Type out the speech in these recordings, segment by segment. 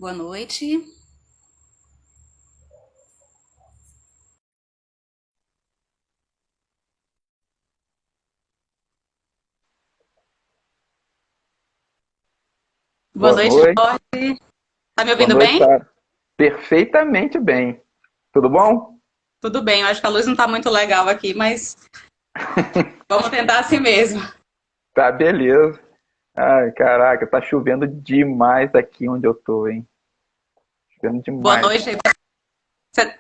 Boa noite. Boa Boa noite, noite, Jorge. Tá me boa ouvindo noite, bem? Sara. Perfeitamente bem. Tudo bom? Tudo bem, eu acho que a luz não tá muito legal aqui, mas vamos tentar assim mesmo. Tá, beleza. Ai, caraca, tá chovendo demais aqui onde eu tô, hein? Chovendo Boa demais. noite.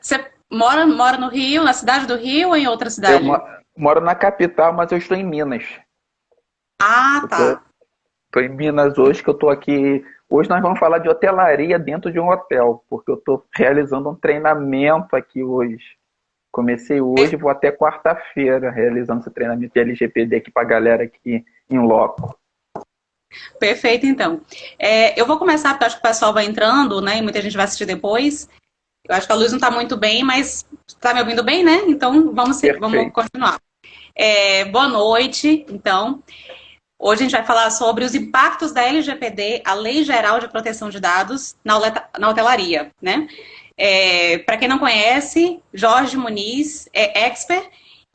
Você mora no Rio, na cidade do Rio ou em outra Eu cidade? moro na capital, mas eu estou em Minas. Ah, Eu tô, tá. tô em Minas hoje, que eu tô aqui. Hoje nós vamos falar de hotelaria dentro de um hotel, porque eu tô realizando um treinamento aqui hoje. Comecei hoje, vou até quarta-feira realizando esse treinamento de LGPD aqui pra galera aqui em loco. Perfeito, então. Eu vou começar, porque eu acho que o pessoal vai entrando, né? E muita gente vai assistir depois. Eu acho que a luz não tá muito bem, mas tá me ouvindo bem, né? Então vamos Perfeito. continuar. Boa noite, então. Hoje a gente vai falar sobre os impactos da LGPD, a Lei Geral de Proteção de Dados, na hotelaria, né? Para quem não conhece, Jorge Muniz é expert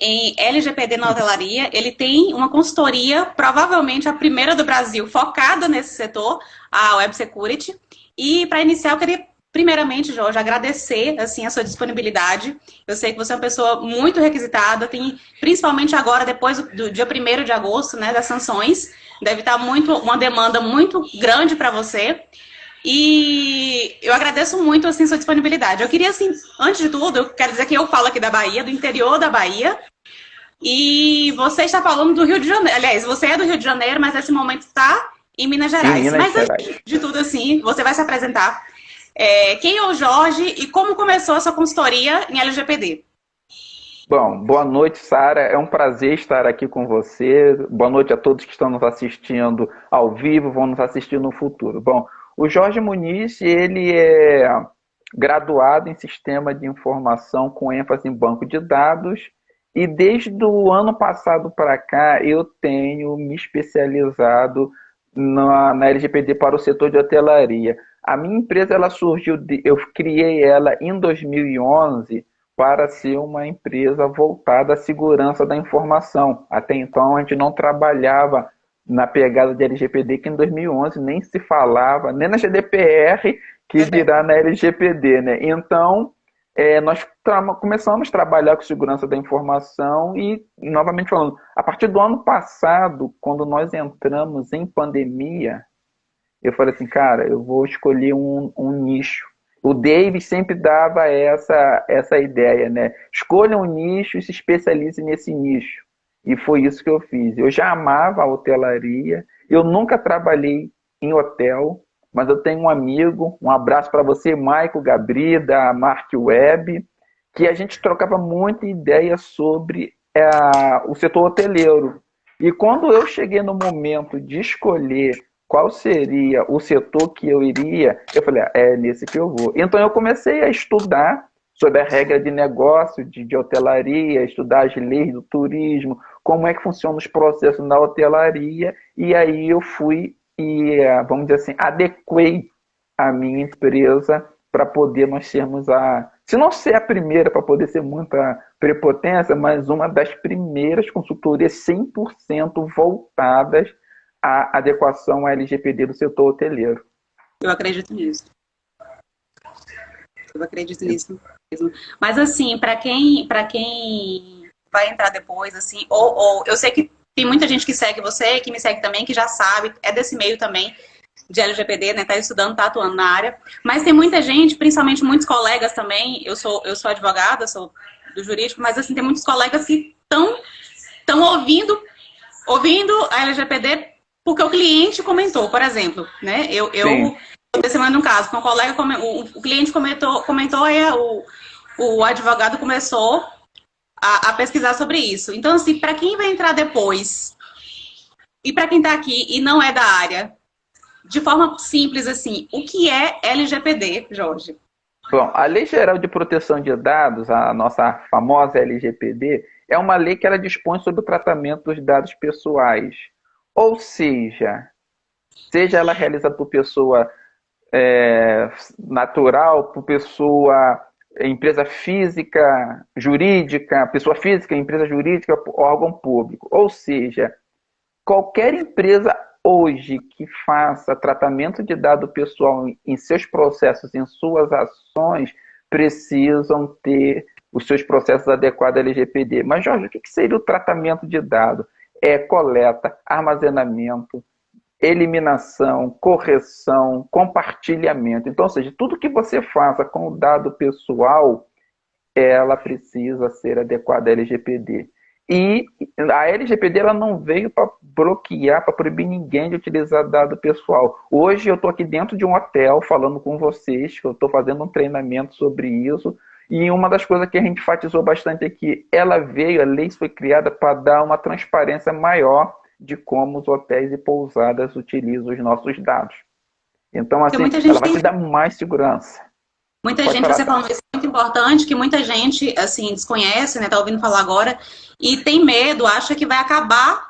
em LGPD na hotelaria. Ele tem uma consultoria, provavelmente a primeira do Brasil, focada nesse setor, a Web Security. E para iniciar, eu queria primeiramente, Jorge, agradecer assim a sua disponibilidade. Eu sei que você é uma pessoa muito requisitada, tem principalmente agora depois do dia 1º de agosto, né, das sanções, deve estar uma demanda muito grande para você. E eu agradeço muito assim sua disponibilidade. Eu queria assim, antes de tudo, eu quero dizer que eu falo aqui da Bahia, do interior da Bahia, e você está falando do Rio de Janeiro. Aliás, você é do Rio de Janeiro, mas nesse momento está em Minas Em Gerais. Minas Mas Gerais. antes de tudo assim, você vai se apresentar. Quem é o Jorge e como começou a sua consultoria em LGPD? Bom, boa noite, Sara. É um prazer estar aqui com você. Boa noite a todos que estão nos assistindo ao vivo, vão nos assistir no futuro. Bom, o Jorge Muniz, ele é graduado em Sistema de Informação com ênfase em banco de dados e desde o ano passado para cá eu tenho me especializado na LGPD para o setor de hotelaria. A minha empresa ela surgiu, eu criei ela em 2011 para ser uma empresa voltada à segurança da informação. Até então, a gente não trabalhava na pegada de LGPD, que em 2011 nem se falava, nem na GDPR, que dirá na LGPD, né? Então, nós começamos a trabalhar com segurança da informação e, novamente falando, a partir do ano passado, quando nós entramos em pandemia, eu falei assim, cara, eu vou escolher um nicho. O Davis sempre dava essa ideia, né? Escolha um nicho e se especialize nesse nicho. E foi isso que eu fiz. Eu já amava a hotelaria, eu nunca trabalhei em hotel, mas eu tenho um amigo, um abraço para você, Maico Gabri, da Mark Web, que a gente trocava muita ideia sobre o setor hoteleiro. E quando eu cheguei no momento de escolher qual seria o setor que eu iria, eu falei, é nesse que eu vou. Então eu comecei a estudar sobre a regra de negócio de hotelaria, estudar as leis do turismo, como é que funcionam os processos na hotelaria, e aí eu fui e, vamos dizer assim, adequei a minha empresa para poder nós sermos se não ser a primeira, para poder ser muita prepotência, mas uma das primeiras consultorias 100% voltadas à adequação à LGPD do setor hoteleiro. Eu acredito nisso. Eu acredito nisso mesmo. Mas assim, para quem vai entrar depois, assim, ou eu sei que tem muita gente que segue você, que me segue também, que já sabe, é desse meio também de LGPD, né? Tá estudando, tá atuando na área. Mas tem muita gente, principalmente muitos colegas também. Eu sou advogada, sou do jurídico, mas assim tem muitos colegas que estão ouvindo a LGPD porque o cliente comentou, por exemplo, né? Sim. Eu semana um caso, com um colega, o cliente comentou aí o advogado começou a pesquisar sobre isso. Então, assim, para quem vai entrar depois e para quem está aqui e não é da área, de forma simples, assim, o que é LGPD, Jorge? Bom, a Lei Geral de Proteção de Dados, a nossa famosa LGPD, é uma lei que ela dispõe sobre o tratamento dos dados pessoais. Ou seja ela realizada por pessoa natural para pessoa, empresa física, jurídica, pessoa física, empresa jurídica, órgão público. Ou seja, qualquer empresa hoje que faça tratamento de dado pessoal em seus processos, em suas ações, precisam ter os seus processos adequados à LGPD. Mas, Jorge, o que seria o tratamento de dado? É coleta, armazenamento, eliminação, correção, compartilhamento. Então, ou seja, tudo que você faça com o dado pessoal, ela precisa ser adequada à LGPD. E a LGPD ela não veio para bloquear, para proibir ninguém de utilizar dado pessoal. Hoje eu estou aqui dentro de um hotel falando com vocês, que eu estou fazendo um treinamento sobre isso, e uma das coisas que a gente enfatizou bastante aqui, ela veio, a lei foi criada para dar uma transparência maior de como os hotéis e pousadas utilizam os nossos dados. Então, assim, ela vai te dar mais segurança. Muita gente, você falando isso é muito importante, que muita gente, assim, desconhece, né, tá ouvindo falar agora, e tem medo, acha que vai acabar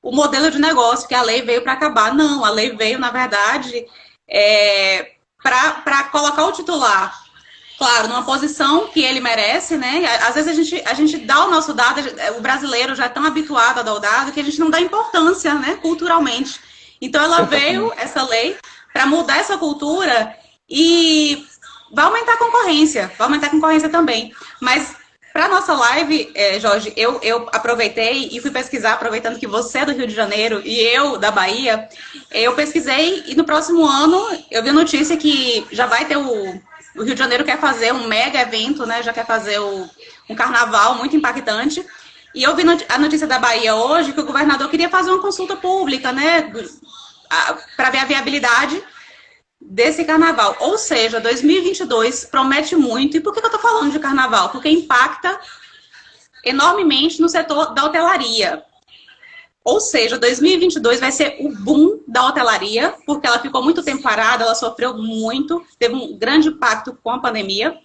o modelo de negócio, que a lei veio para acabar. Não, a lei veio, na verdade, para colocar o titular, claro, numa posição que ele merece, né? Às vezes a gente dá o nosso dado, o brasileiro já é tão habituado a dar o dado que a gente não dá importância, né, culturalmente. Então ela veio, essa lei, para mudar essa cultura e vai aumentar a concorrência também. Mas para nossa live, Jorge, eu aproveitei e fui pesquisar, aproveitando que você é do Rio de Janeiro e eu da Bahia, eu pesquisei e no próximo ano eu vi a notícia que já vai ter o Rio de Janeiro quer fazer um mega evento, né? Já quer fazer um carnaval muito impactante. E eu vi a notícia da Bahia hoje que o governador queria fazer uma consulta pública, né? Para ver a viabilidade desse carnaval. Ou seja, 2022 promete muito. E por que eu estou falando de carnaval? Porque impacta enormemente no setor da hotelaria. Ou seja, 2022 vai ser o boom da hotelaria, porque ela ficou muito tempo parada, ela sofreu muito, teve um grande impacto com a pandemia.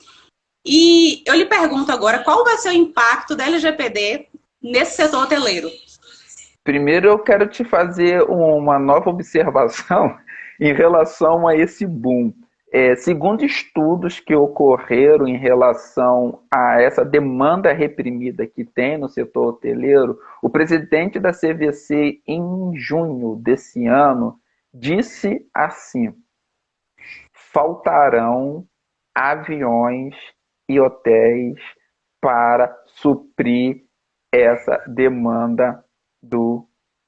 E eu lhe pergunto agora, qual vai ser o impacto da LGPD nesse setor hoteleiro? Primeiro eu quero te fazer uma nova observação em relação a esse boom. Segundo estudos que ocorreram em relação a essa demanda reprimida que tem no setor hoteleiro, o presidente da CVC, em junho desse ano, disse assim: faltarão aviões e hotéis para suprir essa demanda do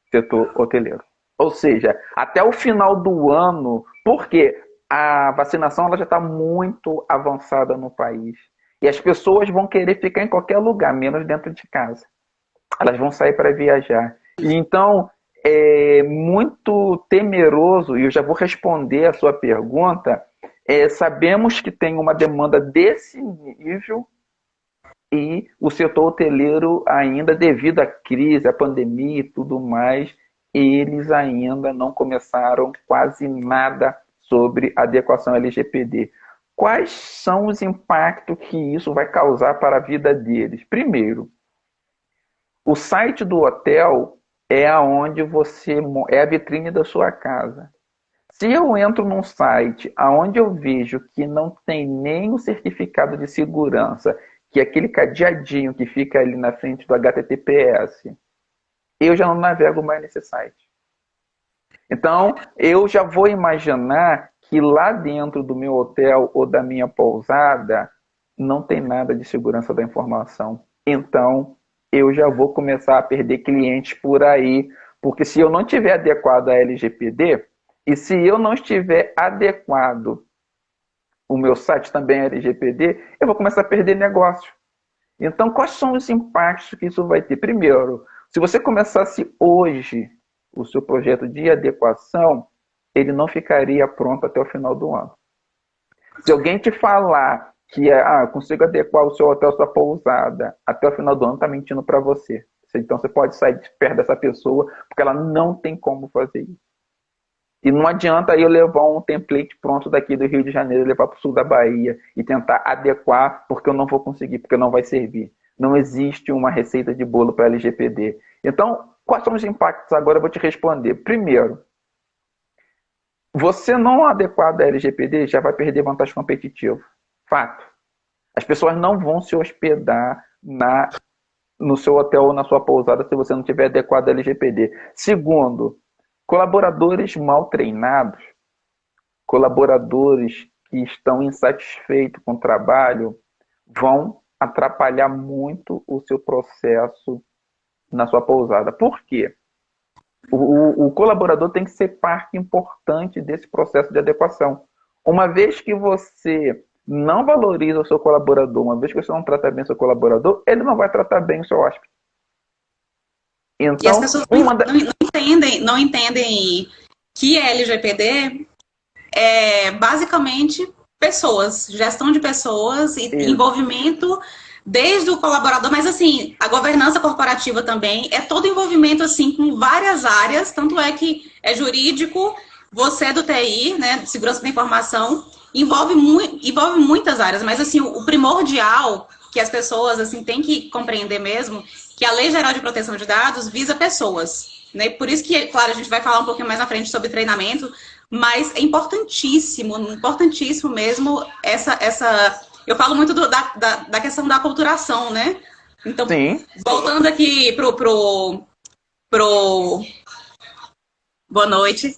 setor hoteleiro. Ou seja, até o final do ano, porque a vacinação ela já está muito avançada no país. E as pessoas vão querer ficar em qualquer lugar, menos dentro de casa. Elas vão sair para viajar. E então, é muito temeroso, e eu já vou responder a sua pergunta, sabemos que tem uma demanda desse nível e o setor hoteleiro ainda, devido à crise, à pandemia e tudo mais, eles ainda não começaram quase nada sobre adequação LGPD. Quais são os impactos que isso vai causar para a vida deles? Primeiro, o site do hotel é aonde é a vitrine da sua casa. Se eu entro num site aonde eu vejo que não tem nem o certificado de segurança, que é aquele cadeadinho que fica ali na frente do HTTPS, eu já não navego mais nesse site. Então, eu já vou imaginar que lá dentro do meu hotel ou da minha pousada não tem nada de segurança da informação. Então, eu já vou começar a perder clientes por aí, porque se eu não tiver adequado à LGPD, e se eu não estiver adequado o meu site também à LGPD, eu vou começar a perder negócio. Então, quais são os impactos que isso vai ter? Primeiro, se você começasse hoje o seu projeto de adequação, ele não ficaria pronto até o final do ano. Se alguém te falar que consigo adequar o seu hotel, sua pousada, até o final do ano, está mentindo para você. Então você pode sair de perto dessa pessoa, porque ela não tem como fazer isso. E não adianta eu levar um template pronto daqui do Rio de Janeiro, levar para o sul da Bahia e tentar adequar, porque eu não vou conseguir, porque não vai servir. Não existe uma receita de bolo para LGPD. Então, quais são os impactos? Agora eu vou te responder. Primeiro, Você não adequado à LGPD já vai perder vantagem competitiva. Fato. As pessoas não vão se hospedar no seu hotel ou na sua pousada se você não tiver adequado à LGPD. Segundo, colaboradores mal treinados, colaboradores que estão insatisfeitos com o trabalho, vão atrapalhar muito o seu processo na sua pousada. Por quê? O colaborador tem que ser parte importante desse processo de adequação. Uma vez que você não valoriza o seu colaborador, uma vez que você não trata bem o seu colaborador, ele não vai tratar bem o seu hóspede. E as Então, pessoas não entendem que LGPD é basicamente pessoas, gestão de pessoas e envolvimento desde o colaborador, mas assim, a governança corporativa também é todo envolvimento assim com várias áreas, tanto é que é jurídico, você é do TI, né, segurança da informação, envolve muitas áreas, mas assim, o primordial que as pessoas assim têm que compreender mesmo, que a Lei Geral de Proteção de Dados visa pessoas, né? Por isso que, claro, a gente vai falar um pouquinho mais na frente sobre treinamento, mas é importantíssimo, importantíssimo mesmo eu falo muito da questão da aculturação, né? Então, sim, voltando aqui pro boa noite,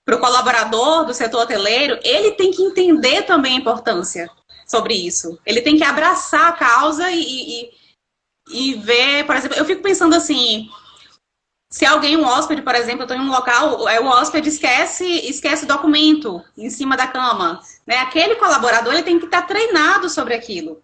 pro colaborador do setor hoteleiro, ele tem que entender também a importância sobre isso. Ele tem que abraçar a causa e ver, por exemplo, eu fico pensando assim, se alguém, um hóspede, por exemplo, eu estou em um local, o hóspede esquece documento em cima da cama, né? Aquele colaborador ele tem que estar treinado sobre aquilo.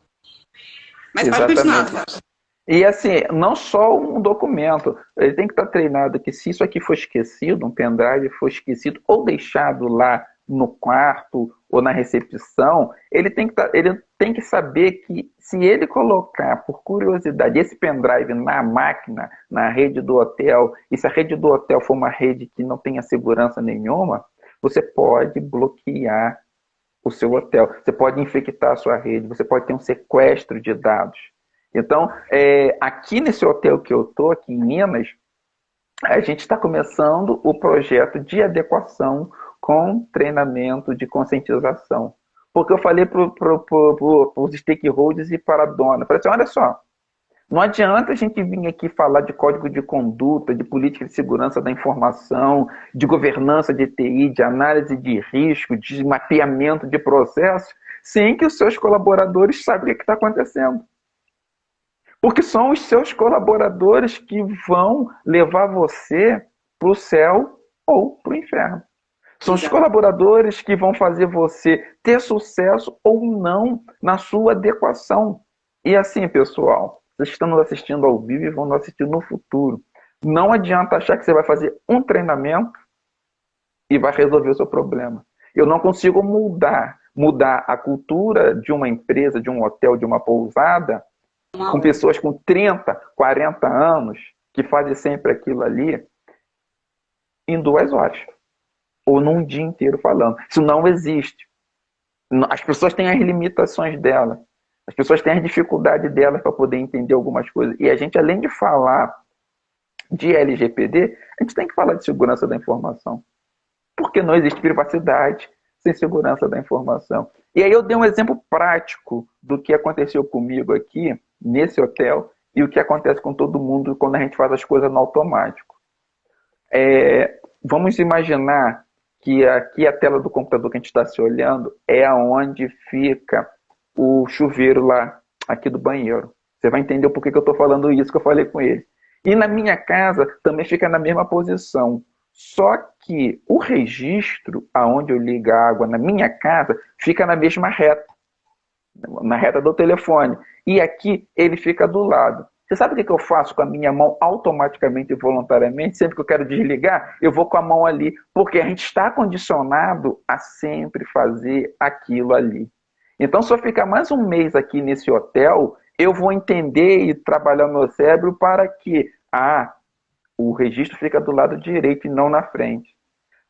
Mas pode continuar. exatamente. E assim, não só um documento, ele tem que estar treinado que se isso aqui for esquecido, um pendrive for esquecido ou deixado lá no quarto ou na recepção, ele tem que saber que se ele colocar, por curiosidade, esse pendrive na máquina, na rede do hotel, e se a rede do hotel for uma rede que não tenha segurança nenhuma, você pode bloquear o seu hotel, você pode infectar a sua rede, você pode ter um sequestro de dados. Então, aqui nesse hotel que eu estou, aqui em Minas, a gente está começando o projeto de adequação com treinamento de conscientização. Porque eu falei para os stakeholders e para a dona, falei assim, olha só, não adianta a gente vir aqui falar de código de conduta, de política de segurança da informação, de governança de TI, de análise de risco, de mapeamento de processos, sem que os seus colaboradores saibam o que está acontecendo. Porque são os seus colaboradores que vão levar você para o céu ou para o inferno. São os colaboradores que vão fazer você ter sucesso ou não na sua adequação. E assim, pessoal, vocês estão nos assistindo ao vivo e vão nos assistir no futuro. Não adianta achar que você vai fazer um treinamento e vai resolver o seu problema. Eu não consigo mudar a cultura de uma empresa, de um hotel, de uma pousada, com pessoas com 30, 40 anos, que fazem sempre aquilo ali, em 2 horas. Ou num dia inteiro falando. Isso não existe. As pessoas têm as limitações delas. As pessoas têm as dificuldades delas para poder entender algumas coisas. E a gente, além de falar de LGPD, a gente tem que falar de segurança da informação. Porque não existe privacidade sem segurança da informação. E aí eu dei um exemplo prático do que aconteceu comigo aqui, nesse hotel, e o que acontece com todo mundo quando a gente faz as coisas no automático. Vamos imaginar que aqui a tela do computador que a gente está se olhando é onde fica o chuveiro lá, aqui do banheiro. Você vai entender por que eu estou falando isso que eu falei com ele. E na minha casa também fica na mesma posição. Só que o registro, aonde eu ligo a água na minha casa, fica na mesma reta. Na reta do telefone. E aqui ele fica do lado. Você sabe o que eu faço com a minha mão automaticamente e voluntariamente? Sempre que eu quero desligar, eu vou com a mão ali. Porque a gente está condicionado a sempre fazer aquilo ali. Então, se eu ficar mais um mês aqui nesse hotel, eu vou entender e trabalhar o meu cérebro para que o registro fica do lado direito e não na frente.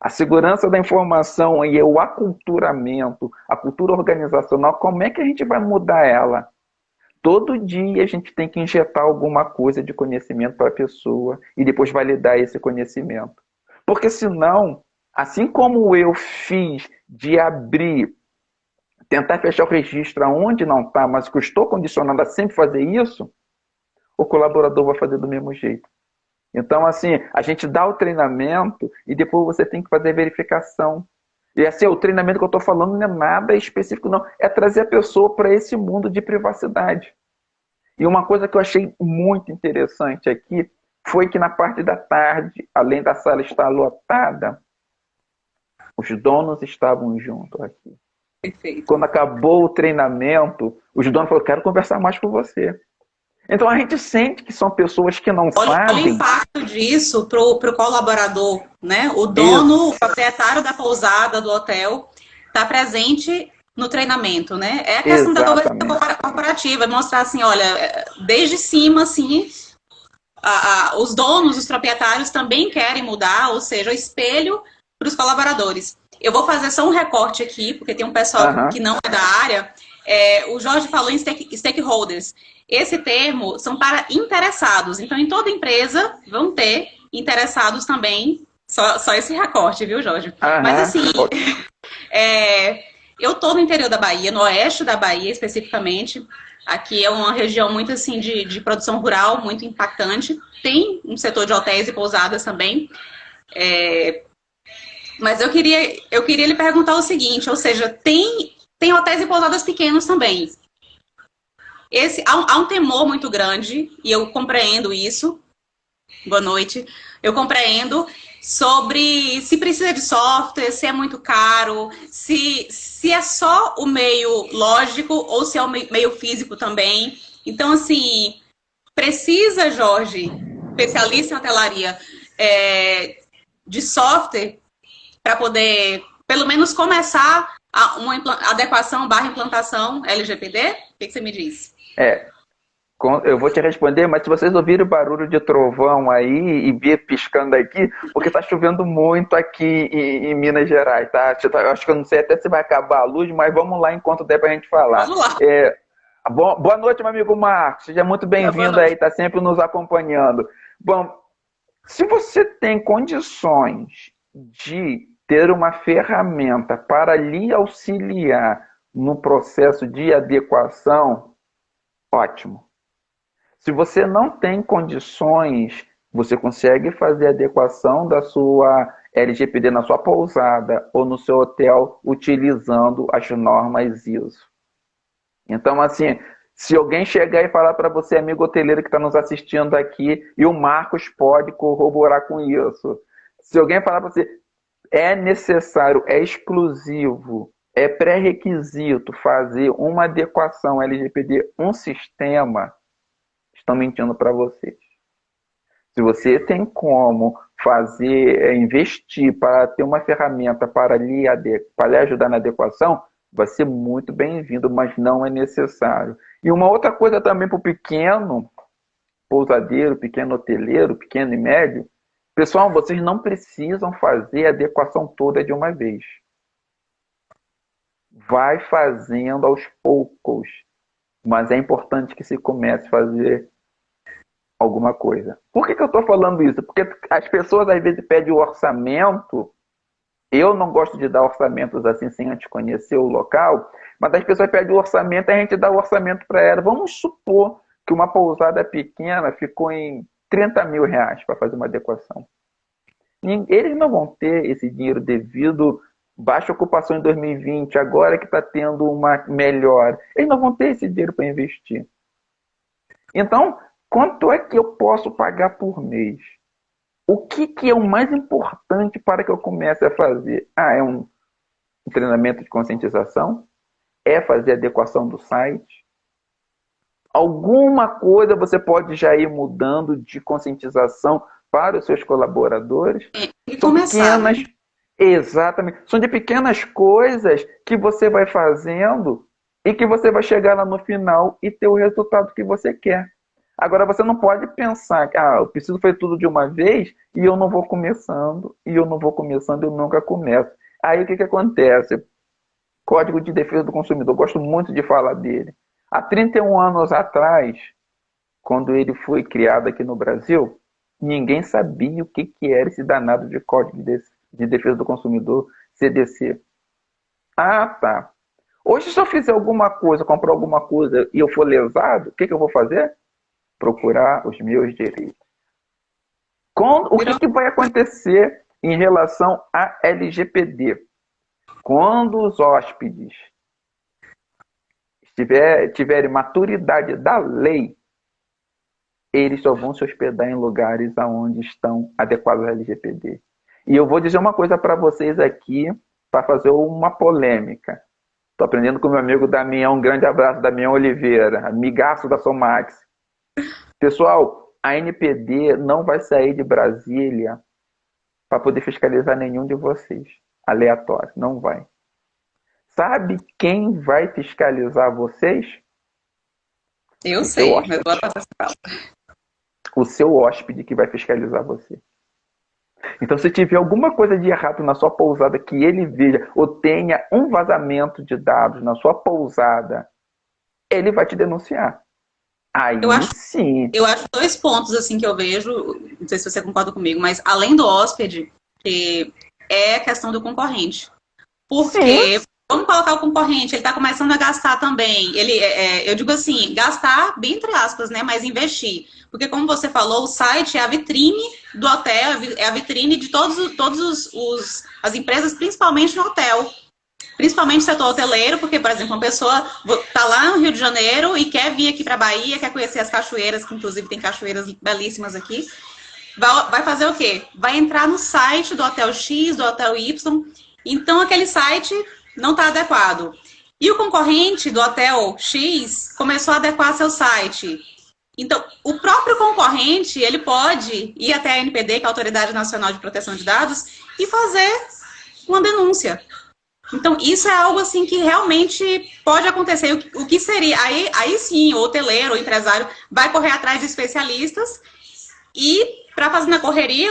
A segurança da informação e o aculturamento, a cultura organizacional, como é que a gente vai mudar ela? Todo dia a gente tem que injetar alguma coisa de conhecimento para a pessoa e depois validar esse conhecimento. Porque senão Assim como eu fiz de abrir, tentar fechar o registro aonde não está, mas que eu estou condicionado a sempre fazer isso, o colaborador vai fazer do mesmo jeito. Então, assim, a gente dá o treinamento e depois você tem que fazer a verificação. E assim, o treinamento que eu estou falando não é nada específico, não. É trazer a pessoa para esse mundo de privacidade. E uma coisa que eu achei muito interessante aqui foi que na parte da tarde, além da sala estar lotada, os donos estavam juntos aqui. Perfeito. Quando acabou o treinamento, os donos falaram, quero conversar mais com você. Então a gente sente que são pessoas que não Olha o sabem. impacto disso para o colaborador, né? O dono, o proprietário da pousada, do hotel, está presente no treinamento, né? É a questão da governança corporativa, mostrar assim, olha, desde cima, assim, os donos, os proprietários também querem mudar, ou seja, o espelho para os colaboradores. Eu vou fazer só um recorte aqui, porque tem um pessoal que não é da área. O Jorge falou em stakeholders. Esse termo são para interessados. Então, em toda empresa vão ter interessados também. Só esse recorte, viu, Jorge? Mas assim, eu estou no interior da Bahia, no oeste da Bahia especificamente. Aqui é uma região muito assim de produção rural, muito impactante. Tem um setor de hotéis e pousadas também. Mas eu queria lhe perguntar o seguinte, ou seja, tem hotéis e pousadas pequenos também. Há um temor muito grande, e eu compreendo isso. Boa noite. Eu compreendo sobre se precisa de software, se é muito caro, se é só o meio lógico ou se é o meio físico também. Então, assim, precisa, Jorge, especialista em hotelaria, de software para poder, pelo menos, começar uma adequação / implantação LGPD? O que você me diz? Eu vou te responder, mas se vocês ouvirem o barulho de trovão aí e ver piscando aqui, porque tá chovendo muito aqui em Minas Gerais, tá? Eu acho que eu não sei até se vai acabar a luz, mas vamos lá enquanto der pra gente falar. Vamos lá. Boa noite, meu amigo Marcos. Seja muito bem-vindo aí, tá sempre nos acompanhando. Bom, se você tem condições de ter uma ferramenta para lhe auxiliar no processo de adequação, ótimo. Se você não tem condições, você consegue fazer a adequação da sua LGPD na sua pousada ou no seu hotel utilizando as normas ISO. Então, assim, se alguém chegar e falar para você, amigo hoteleiro que está nos assistindo aqui, e o Marcos pode corroborar com isso. Se alguém falar para você, é necessário, é exclusivo, é pré-requisito fazer uma adequação LGPD, um sistema, estão mentindo para vocês. Se você tem como fazer, investir para ter uma ferramenta para lhe ajudar na adequação, vai ser muito bem-vindo, mas não é necessário. E uma outra coisa também para o pequeno pousadeiro, pequeno hoteleiro, pequeno e médio, pessoal, vocês não precisam fazer a adequação toda de uma vez. Vai fazendo aos poucos, mas é importante que se comece a fazer alguma coisa. Por que eu estou falando isso? Porque as pessoas às vezes pedem o orçamento. Eu não gosto de dar orçamentos assim sem antes conhecer o local, mas as pessoas pedem o orçamento e a gente dá o orçamento para ela. Vamos supor que uma pousada pequena ficou em 30 mil reais para fazer uma adequação. Eles não vão ter esse dinheiro devido baixa ocupação em 2020, agora que está tendo uma melhora. Eles não vão ter esse dinheiro para investir. Então, quanto é que eu posso pagar por mês? O que é o mais importante para que eu comece a fazer? É um treinamento de conscientização? É fazer adequação do site? Alguma coisa você pode já ir mudando de conscientização para os seus colaboradores? São pequenas, exatamente. São de pequenas coisas que você vai fazendo e que você vai chegar lá no final e ter o resultado que você quer. Agora, você não pode pensar que eu preciso fazer tudo de uma vez e eu não vou começando, eu nunca começo. Aí o que acontece? Código de Defesa do Consumidor, gosto muito de falar dele. Há 31 anos atrás, quando ele foi criado aqui no Brasil, ninguém sabia o que era esse danado de Código de de Defesa do Consumidor, CDC. Ah, tá. Hoje, se eu fizer alguma coisa, comprar alguma coisa e eu for lesado, o que eu vou fazer? Procurar os meus direitos. O que vai acontecer em relação à LGPD? Quando os hóspedes tiverem maturidade da lei, eles só vão se hospedar em lugares onde estão adequados à LGPD. E eu vou dizer uma coisa para vocês aqui, para fazer uma polêmica. Estou aprendendo com meu amigo Damião, um grande abraço, Damião Oliveira, amigaço da Somax. Pessoal, a NPD não vai sair de Brasília para poder fiscalizar nenhum de vocês. Aleatório, não vai. Sabe quem vai fiscalizar vocês? Eu sei, mas vou passar essa fala. O seu hóspede que vai fiscalizar você. Então, se tiver alguma coisa de errado na sua pousada que ele veja ou tenha um vazamento de dados na sua pousada, ele vai te denunciar. Aí sim. Eu acho dois pontos assim que eu vejo, não sei se você concorda comigo, mas além do hóspede, que é a questão do concorrente. Porque, vamos colocar o concorrente, ele está começando a gastar também. Eu digo assim, gastar, bem entre aspas, né? Mas investir. Porque, como você falou, o site é a vitrine do hotel, é a vitrine de todos as empresas, principalmente no hotel. Principalmente no setor hoteleiro, porque, por exemplo, uma pessoa está lá no Rio de Janeiro e quer vir aqui para a Bahia, quer conhecer as cachoeiras, que inclusive tem cachoeiras belíssimas aqui. Vai fazer o quê? Vai entrar no site do Hotel X, do Hotel Y. Então, aquele site não está adequado. E o concorrente do Hotel X começou a adequar seu site. Então, o próprio concorrente, ele pode ir até a NPD, que é a Autoridade Nacional de Proteção de Dados, e fazer uma denúncia. Então, isso é algo assim que realmente pode acontecer. O que seria? Aí sim, o hoteleiro, o empresário vai correr atrás de especialistas e, para fazer na correria,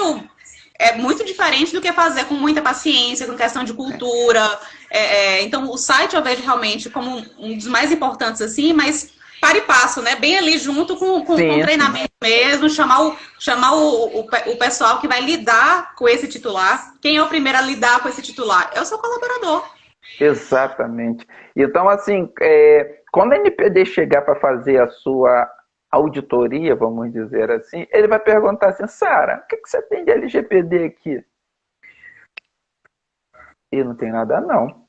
é muito diferente do que fazer com muita paciência, com questão de cultura. Então, o site eu vejo realmente como um dos mais importantes, assim, mas para e passo, né? Bem ali junto com o treinamento mesmo, chamar o pessoal que vai lidar com esse titular. Quem é o primeiro a lidar com esse titular? É o seu colaborador. Exatamente. Então, assim, quando a NPD chegar para fazer a sua auditoria, vamos dizer assim, ele vai perguntar assim, Sara, o que você tem de LGPD aqui? E não tem nada, não.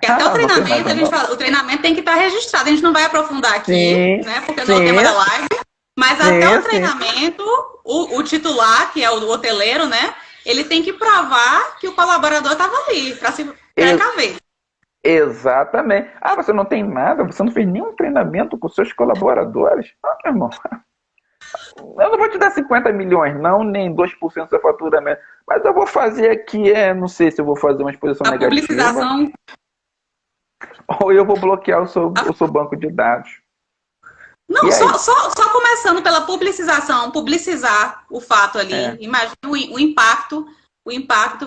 Porque até o treinamento, o treinamento tem que estar registrado. A gente não vai aprofundar aqui, né? Porque não é o tema da live. Mas até o treinamento, o titular, que é o hoteleiro, né? Ele tem que provar que o colaborador estava ali, para se precaver. Exatamente. Ah, você não tem nada? Você não fez nenhum treinamento com seus colaboradores? Ah, meu irmão. Eu não vou te dar 50 milhões, não, nem 2% da faturamento. Mas eu vou fazer aqui, não sei se eu vou fazer uma exposição negativa. Publicização. Ou eu vou bloquear o seu banco de dados. Não, só começando pela publicização, publicizar o fato ali. Imagina o impacto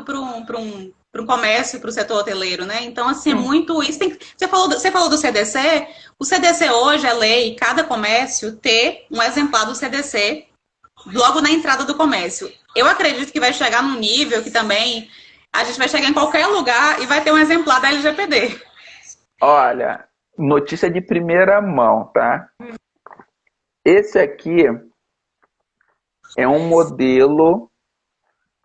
para um comércio, para o setor hoteleiro, né? Então, assim, é muito isso. Você falou do CDC. O CDC hoje é lei, cada comércio ter um exemplar do CDC logo na entrada do comércio. Eu acredito que vai chegar num nível que também a gente vai chegar em qualquer lugar e vai ter um exemplar da LGPD. Olha, notícia de primeira mão, tá? Esse aqui é um modelo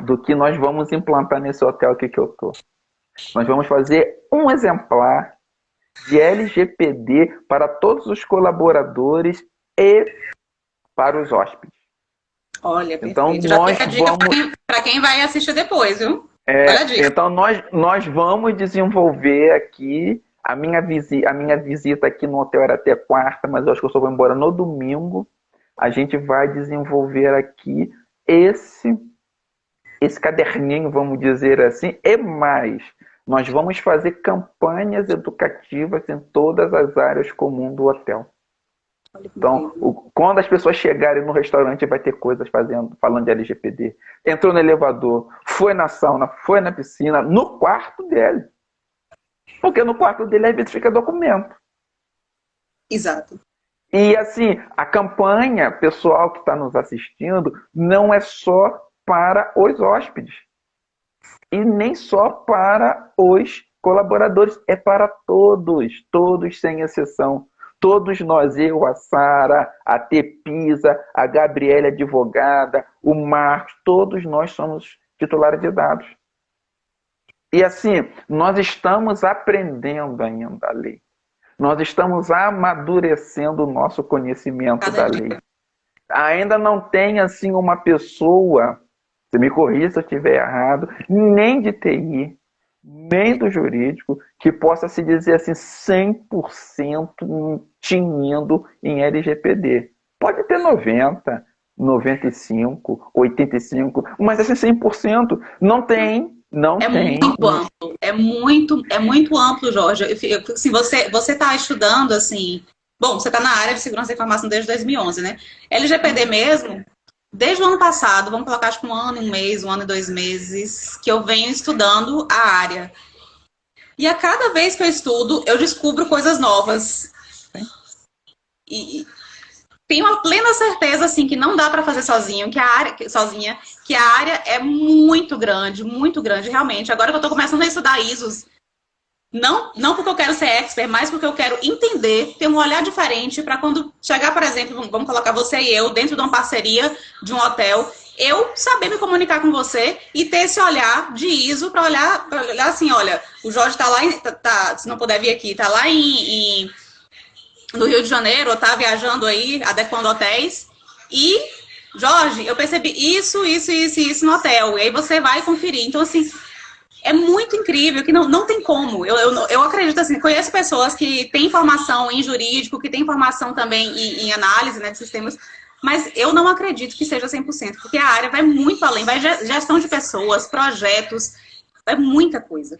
do que nós vamos implantar nesse hotel aqui que eu tô. Nós vamos fazer um exemplar de LGPD para todos os colaboradores e para os hóspedes. Olha, perfeito. Então, já fica a dica para quem vai assistir depois, viu? Olha a dica. Então, nós vamos desenvolver aqui. A minha visita aqui no hotel era até quarta, mas eu acho que eu só vou embora no domingo. A gente vai desenvolver aqui esse caderninho, vamos dizer assim, e mais. Nós vamos fazer campanhas educativas em todas as áreas comuns do hotel. Então, quando as pessoas chegarem no restaurante, vai ter coisas falando de LGPD. Entrou no elevador, foi na sauna, foi na piscina, no quarto dele. Porque no quarto dele, às vezes, fica documento. Exato. E, assim, a campanha, pessoal que está nos assistindo, não é só para os hóspedes. E nem só para os colaboradores, é para todos, todos sem exceção. Todos nós, eu, a Sara, a Tepisa, a Gabriela advogada, o Marcos, todos nós somos titulares de dados. E assim, nós estamos aprendendo ainda a lei. Nós estamos amadurecendo o nosso conhecimento da lei. Ainda não tem assim uma pessoa, você me corrija se eu estiver errado, nem de TI, nem do jurídico, que possa se dizer assim 100% tinindo em LGPD. Pode ter 90, 95, 85, mas assim 100% não tem. Não tem. Muito amplo, é muito amplo, Jorge. Se você está estudando assim, bom, você está na área de segurança da informação desde 2011, né? LGPD mesmo, desde o ano passado, vamos colocar acho que um ano, um mês, um ano e 2 meses, que eu venho estudando a área. E a cada vez que eu estudo, eu descubro coisas novas. E tenho a plena certeza assim que não dá para fazer sozinho, que a área é muito grande realmente. Agora que eu estou começando a estudar ISOs, não porque eu quero ser expert, mas porque eu quero entender, ter um olhar diferente para quando chegar, por exemplo, vamos colocar você e eu dentro de uma parceria de um hotel, eu saber me comunicar com você e ter esse olhar de ISO para olhar assim, olha, o Jorge está lá, se não puder vir aqui, está lá no Rio de Janeiro, ou tá viajando aí, adequando hotéis, e, Jorge, eu percebi isso no hotel, e aí você vai conferir. Então, assim, é muito incrível, que não tem como. Eu acredito, assim, conheço pessoas que têm formação em jurídico, que têm formação também em análise, né, de sistemas, mas eu não acredito que seja 100%, porque a área vai muito além, vai gestão de pessoas, projetos, é muita coisa.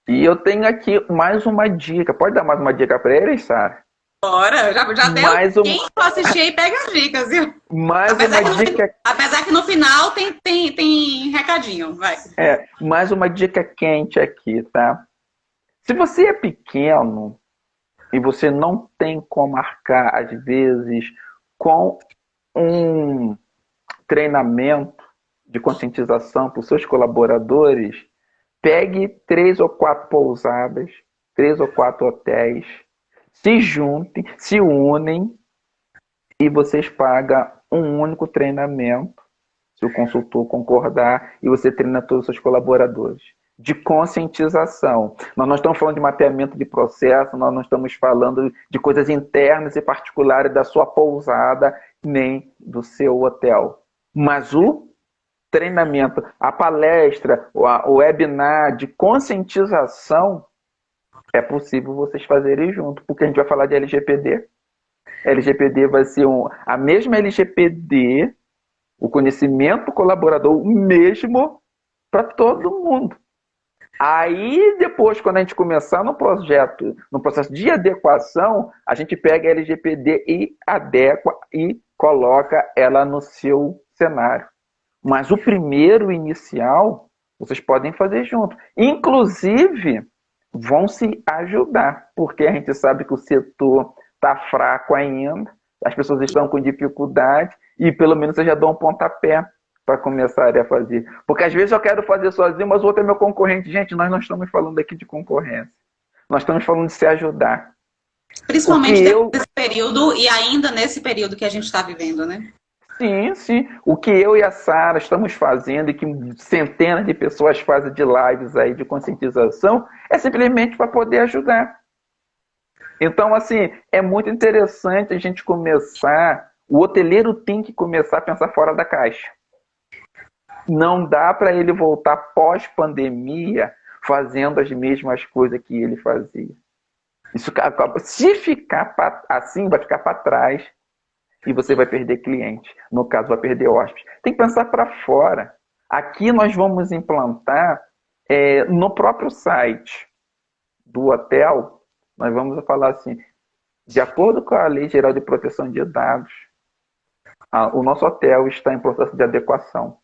E eu tenho aqui mais uma dica. Pode dar mais uma dica para eles, Sara? Bora, já deu. Quem for assistir aí, pega as dicas, viu? Apesar que no final tem recadinho, vai. Mais uma dica quente aqui, tá? Se você é pequeno e você não tem como marcar, às vezes, com um treinamento de conscientização para os seus colaboradores, pegue 3 ou 4 pousadas, 3 ou 4 hotéis, se juntem, se unem e vocês pagam um único treinamento, se o consultor concordar, e você treina todos os seus colaboradores. De conscientização. Nós não estamos falando de mapeamento de processo, nós não estamos falando de coisas internas e particulares da sua pousada, nem do seu hotel. Mas o treinamento, a palestra, o webinar de conscientização, é possível vocês fazerem junto, porque a gente vai falar de LGPD. LGPD vai ser a mesma LGPD, o conhecimento colaborador, o mesmo para todo mundo. Aí, depois, quando a gente começar no processo de adequação, a gente pega a LGPD e adequa e coloca ela no seu cenário. Mas o primeiro inicial, vocês podem fazer junto. Inclusive, vão se ajudar, porque a gente sabe que o setor está fraco ainda, as pessoas estão com dificuldade, e pelo menos vocês já dão um pontapé para começarem a fazer. Porque às vezes eu quero fazer sozinho, mas o outro é meu concorrente. Gente, nós não estamos falando aqui de concorrência. Nós estamos falando de se ajudar. Principalmente nesse período e ainda nesse período que a gente está vivendo, né? Sim, sim. O que eu e a Sara estamos fazendo e que centenas de pessoas fazem de lives aí de conscientização é simplesmente para poder ajudar. Então, assim, é muito interessante a gente começar, o hoteleiro tem que começar a pensar fora da caixa. Não dá para ele voltar pós-pandemia fazendo as mesmas coisas que ele fazia. Se ficar assim, vai ficar para trás e você vai perder cliente. No caso, vai perder hóspede. Tem que pensar para fora. Aqui nós vamos implantar, no próprio site do hotel, nós vamos falar assim, de acordo com a Lei Geral de Proteção de Dados, o nosso hotel está em processo de adequação.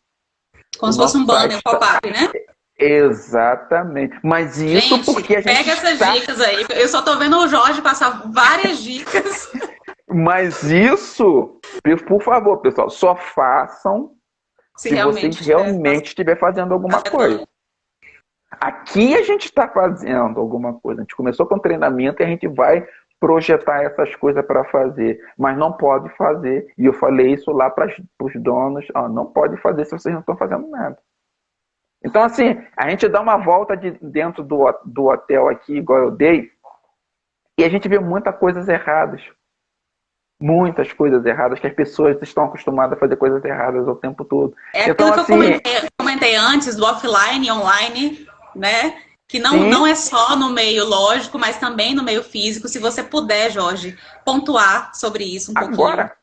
Como se fosse um banner pop-up, né? Exatamente. Mas isso gente, porque a gente pega essas dicas aí. Eu só tô vendo o Jorge passar várias dicas. Mas isso, por favor, pessoal, só façam Se se você realmente realmente estiver fazendo alguma coisa. Aqui a gente está fazendo alguma coisa. A gente começou com treinamento e a gente vai projetar essas coisas para fazer, mas não pode fazer. E eu falei isso lá para os donos: ó, não pode fazer se vocês não estão fazendo nada. Então, assim, a gente dá uma volta dentro do hotel aqui, igual eu dei, e a gente vê muitas coisas erradas. Muitas coisas erradas, que as pessoas estão acostumadas a fazer coisas erradas o tempo todo. é Então, aquilo que eu assim, comentei antes, do offline e online, né? Que não sim, é só no meio lógico, mas também no meio físico. Se você puder, Jorge, pontuar sobre isso um pouquinho. agora.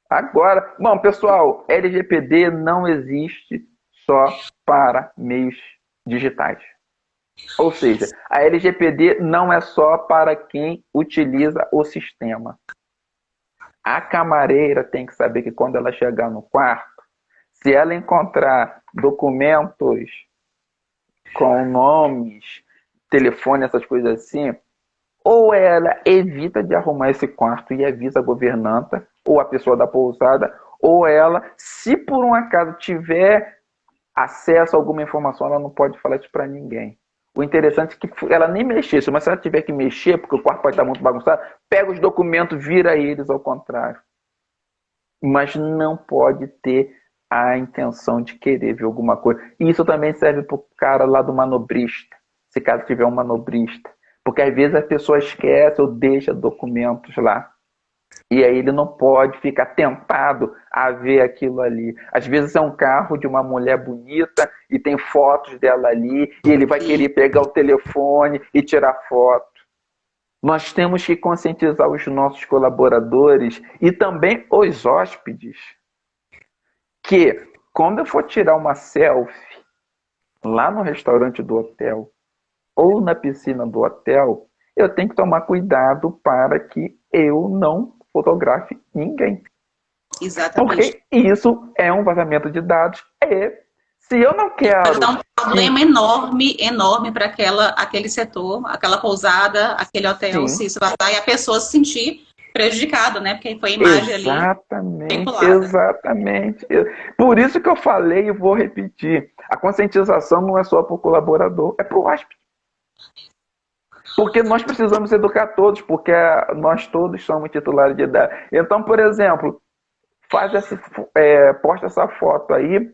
Agora, bom, pessoal, LGPD não existe só para meios digitais. Ou seja, a LGPD não é só para quem utiliza o sistema. A camareira tem que saber que quando ela chegar no quarto, se ela encontrar documentos com nomes, telefone, essas coisas assim, ou ela evita de arrumar esse quarto e avisa a governanta ou a pessoa da pousada, ou ela, se por um acaso tiver acesso a alguma informação, ela não pode falar isso para ninguém. O interessante é que ela nem mexesse, mas se ela tiver que mexer, porque o quarto pode estar muito bagunçado, pega os documentos, vira eles ao contrário. Mas não pode ter a intenção de querer ver alguma coisa. E isso também serve para o cara lá do manobrista, se caso tiver um manobrista. Porque às vezes a pessoa esquece ou deixa documentos lá. E aí ele não pode ficar tentado a ver aquilo ali. Às vezes é um carro de uma mulher bonita e tem fotos dela ali, e ele vai querer pegar o telefone e tirar foto. Nós temos que conscientizar os nossos colaboradores e também os hóspedes que, quando eu for tirar uma selfie lá no restaurante do hotel ou na piscina do hotel, eu tenho que tomar cuidado para que eu não fotografe ninguém. Exatamente. Porque isso é um vazamento de dados. E se eu não quero... Vai dar um problema enorme, enorme para aquele setor, aquela pousada, aquele hotel, Sim, se isso vazar e a pessoa se sentir prejudicada, né? Porque foi a imagem ali exatamente, manipulada. exatamente. Por isso que eu falei e vou repetir. A conscientização não é só para o colaborador, é para o hóspede. Porque nós precisamos educar todos, porque nós todos somos titulares de dados. Então, por exemplo, posta essa foto aí.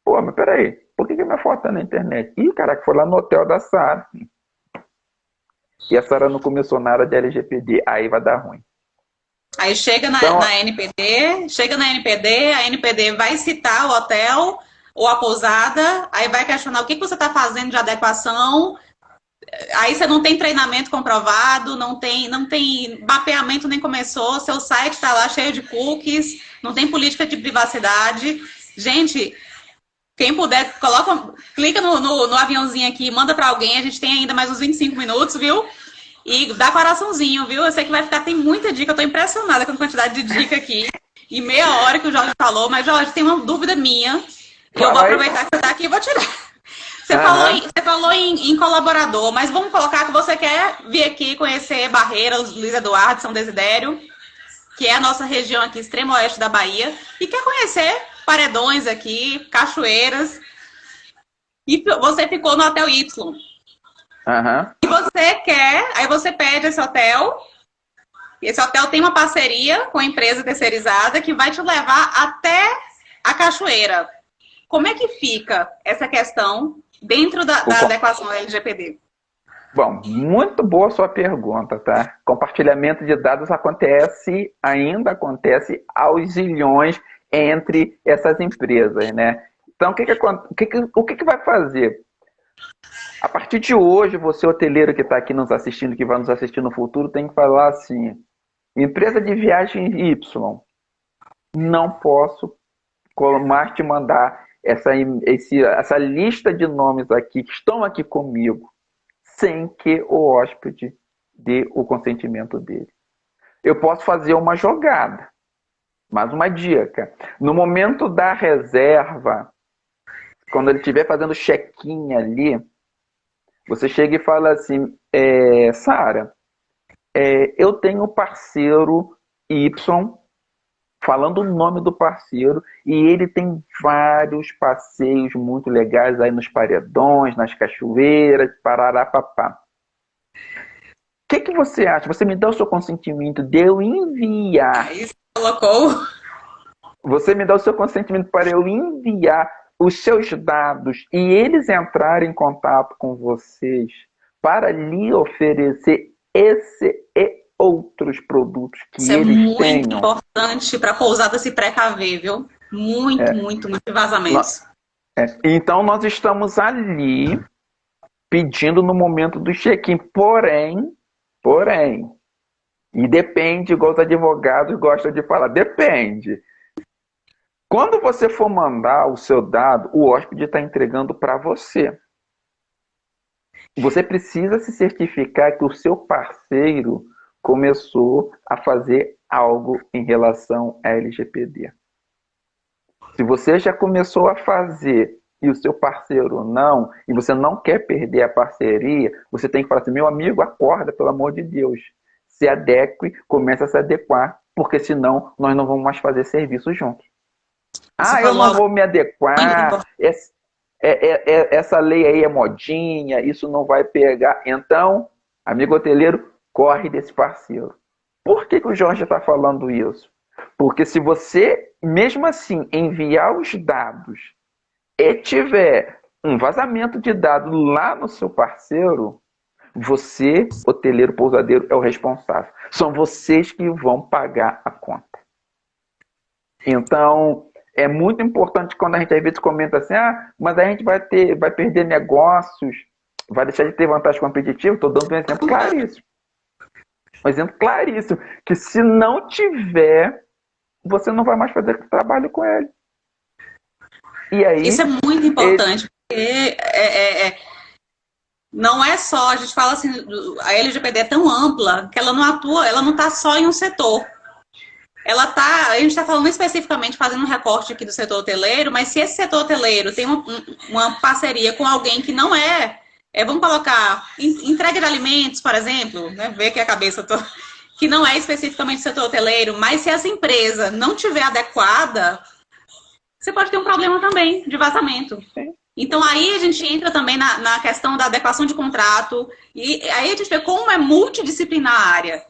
Pô, mas peraí, por que minha foto tá na internet? Ih, caraca, foi lá no hotel da Sara. E a Sara não começou nada de LGPD, aí vai dar ruim. Aí chega Então, na NPD, a NPD vai citar o hotel ou a pousada, aí vai questionar o que você está fazendo de adequação. Aí você não tem treinamento comprovado, não tem mapeamento nem começou, seu site está lá cheio de cookies, não tem política de privacidade. Gente, quem puder, clica no aviãozinho aqui, manda para alguém, a gente tem ainda mais uns 25 minutos, viu? E dá coraçãozinho, viu? Eu sei que vai ficar, tem muita dica, eu tô impressionada com a quantidade de dica aqui. E meia hora que o Jorge falou, mas Jorge, tem uma dúvida minha, e eu vou aproveitar que você tá aqui e vou tirar. Você falou em colaborador, mas vamos colocar que você quer vir aqui conhecer Barreiras, Luiz Eduardo, São Desidério, que é a nossa região aqui, extremo oeste da Bahia, e quer conhecer paredões aqui, cachoeiras, e você ficou no Hotel Y. E você quer, aí você pede esse hotel tem uma parceria com a empresa terceirizada que vai te levar até a cachoeira. Como é que fica essa questão dentro da adequação LGPD? bom, muito boa sua pergunta, tá? Compartilhamento de dados ainda acontece aos zilhões entre essas empresas, né? Então, o que vai fazer? A partir de hoje, você hoteleiro que está aqui nos assistindo, que vai nos assistir no futuro, tem que falar assim: empresa de viagem Y, não posso mais te mandar essa lista de nomes aqui que estão aqui comigo, sem que o hóspede dê o consentimento dele. Eu posso fazer uma jogada, mas uma dica: no momento da reserva, quando ele estiver fazendo check-in ali, você chega e fala assim: Sara, eu tenho um parceiro Y falando o nome do parceiro, e ele tem vários passeios muito legais aí nos paredões, nas cachoeiras, parará, papá. O que você acha? Você me dá o seu consentimento de eu enviar? Aí você colocou. Você me dá o seu consentimento para eu enviar os seus dados e eles entrarem em contato com vocês para lhe oferecer esse e outros produtos que Isso é eles muito tenham? importante para a pousada se precaver, viu? Muito, muito vazamentos. Então nós estamos ali pedindo no momento do check-in, porém, e depende, igual os advogados gostam de falar, depende. Quando você for mandar o seu dado, o hóspede está entregando para você. Você precisa se certificar que o seu parceiro começou a fazer algo em relação à LGPD. Se você já começou a fazer e o seu parceiro não, e você não quer perder a parceria, você tem que falar assim, meu amigo, acorda, pelo amor de Deus. Se adeque, começa a se adequar, porque senão nós não vamos mais fazer serviço juntos. Eu não vou me adequar, essa lei aí é modinha, isso não vai pegar. Então, amigo hoteleiro, corre desse parceiro. Por que o Jorge está falando isso? Porque se você, mesmo assim, enviar os dados e tiver um vazamento de dados lá no seu parceiro, você, hoteleiro, pousadeiro, é o responsável. São vocês que vão pagar a conta. Então, é muito importante quando a gente às vezes comenta assim, mas a gente vai perder negócios, vai deixar de ter vantagem competitiva. Estou dando um exemplo claríssimo. Um exemplo claríssimo, que se não tiver, você não vai mais fazer trabalho com ele. E aí, isso é muito importante, porque não é só, a gente fala assim, a LGPD é tão ampla que ela não atua, ela não está só em um setor. A gente está falando especificamente, fazendo um recorte aqui do setor hoteleiro, mas se esse setor hoteleiro tem uma parceria com alguém que não vamos colocar, entrega de alimentos, por exemplo, né, ver que a cabeça que não é especificamente do setor hoteleiro, mas se essa empresa não tiver adequada, você pode ter um problema também de vazamento. Então aí a gente entra também na questão da adequação de contrato, e aí a gente vê como é multidisciplinar a área.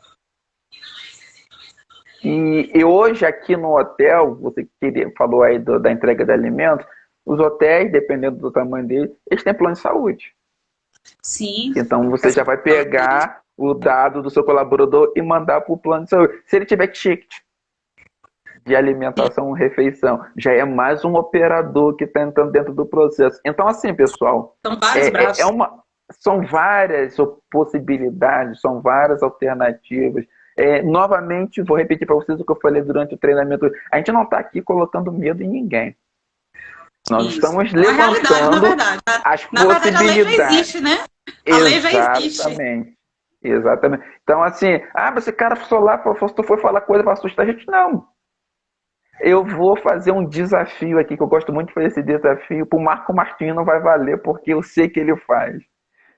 E hoje aqui no hotel, você falou aí da entrega de alimentos, os hotéis, dependendo do tamanho deles, eles têm plano de saúde. Sim. Então você já vai pegar o dado do seu colaborador e mandar para o plano de saúde. Se ele tiver ticket de alimentação, refeição, já é mais um operador que está entrando dentro do processo. Então assim, pessoal, são vários braços. São várias possibilidades, são várias alternativas. Novamente, vou repetir para vocês o que eu falei durante o treinamento. A gente não está aqui colocando medo em ninguém. Nós estamos levantando as possibilidades. Na verdade, a lei já existe, né? A lei já existe. Exatamente. Então, assim, esse cara foi falar coisa para assustar a gente. Não. Eu vou fazer um desafio aqui, que eu gosto muito de fazer esse desafio. Para o Marco Martins não vai valer, porque eu sei que ele faz.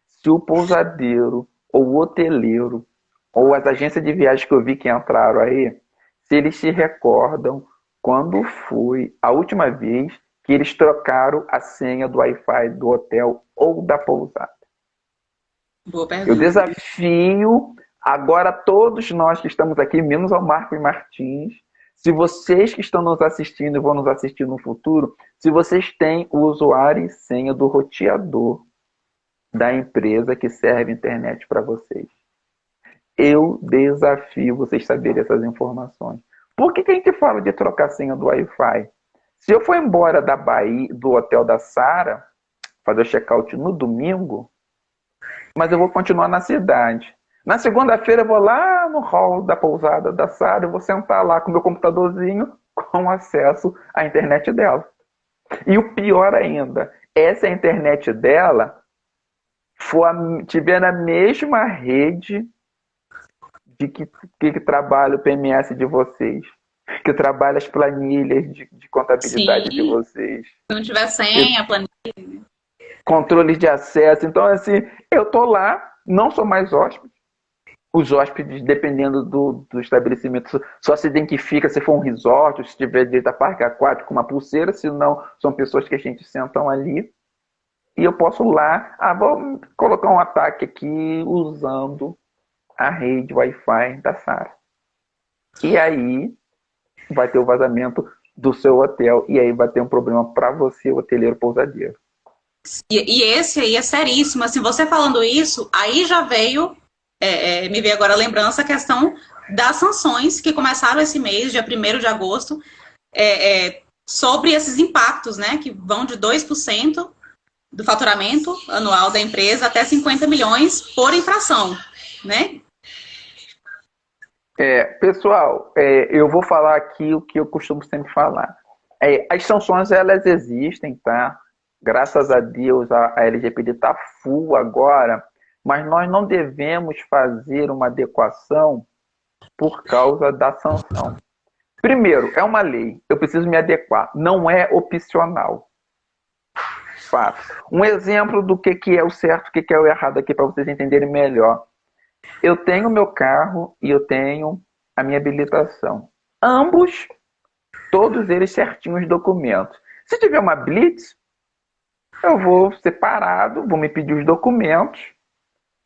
Se o pousadeiro ou o hoteleiro ou as agências de viagem que eu vi que entraram aí, se eles se recordam quando foi a última vez que eles trocaram a senha do Wi-Fi do hotel ou da pousada. Boa pergunta. Eu desafio agora todos nós que estamos aqui, menos ao Marco e Martins, se vocês que estão nos assistindo e vão nos assistir no futuro, se vocês têm o usuário e senha do roteador da empresa que serve internet para vocês. Eu desafio vocês saberem essas informações. Por que a gente fala de trocar a senha do Wi-Fi? Se eu for embora da Bahia, do hotel da Sara, fazer o check-out no domingo, mas eu vou continuar na cidade. Na segunda-feira eu vou lá no hall da pousada da Sara, eu vou sentar lá com o meu computadorzinho com acesso à internet dela. E o pior ainda, essa internet dela tiver na mesma rede de que trabalha o PMS de vocês, que trabalha as planilhas de contabilidade de vocês. Se não tiver senha, planilha. Controles de acesso. Então, assim, eu tô lá, não sou mais hóspede. Os hóspedes, dependendo do estabelecimento, só se identifica se for um resort, ou se tiver direito a parque aquático com uma pulseira, senão são pessoas que a gente sentam ali. E eu posso lá, vou colocar um ataque aqui usando a rede Wi-Fi da Sara. E aí vai ter o vazamento do seu hotel, e aí vai ter um problema para você, hoteleiro pousadeiro. E esse aí é seríssimo. Assim, você falando isso, aí já veio, me veio agora a lembrança, a questão das sanções que começaram esse mês, dia 1º de agosto, sobre esses impactos, né, que vão de 2% do faturamento anual da empresa até 50 milhões por infração, né? Pessoal, eu vou falar aqui o que eu costumo sempre falar. As sanções, elas existem, tá? Graças a Deus, a LGPD está full agora, mas nós não devemos fazer uma adequação por causa da sanção. Primeiro, é uma lei, eu preciso me adequar, não é opcional. Fato. Um exemplo do que é o certo, o que é o errado aqui, para vocês entenderem melhor. Eu tenho meu carro e eu tenho a minha habilitação. Ambos, todos eles certinhos os documentos. Se tiver uma blitz, eu vou separado, vou me pedir os documentos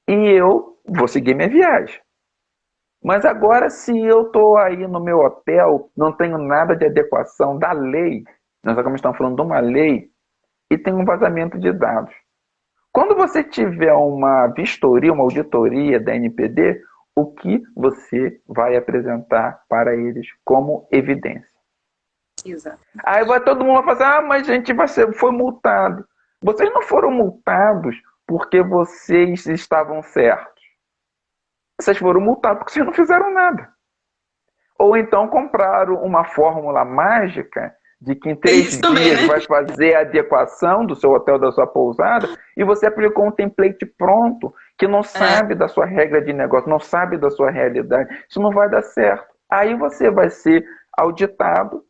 e eu vou seguir minha viagem. Mas agora, se eu estou aí no meu hotel, não tenho nada de adequação da lei, nós agora estamos falando de uma lei, e tem um vazamento de dados. Quando você tiver uma vistoria, uma auditoria da NPD, o que você vai apresentar para eles como evidência? Exato. Aí vai todo mundo falar, mas a gente foi multado. Vocês não foram multados porque vocês estavam certos. Vocês foram multados porque vocês não fizeram nada. Ou então compraram uma fórmula mágica de que em 3 dias, né, vai fazer a adequação do seu hotel, da sua pousada, e você aplicou um template pronto que não sabe da sua regra de negócio, não sabe da sua realidade. Isso não vai dar certo. Aí você vai ser auditado,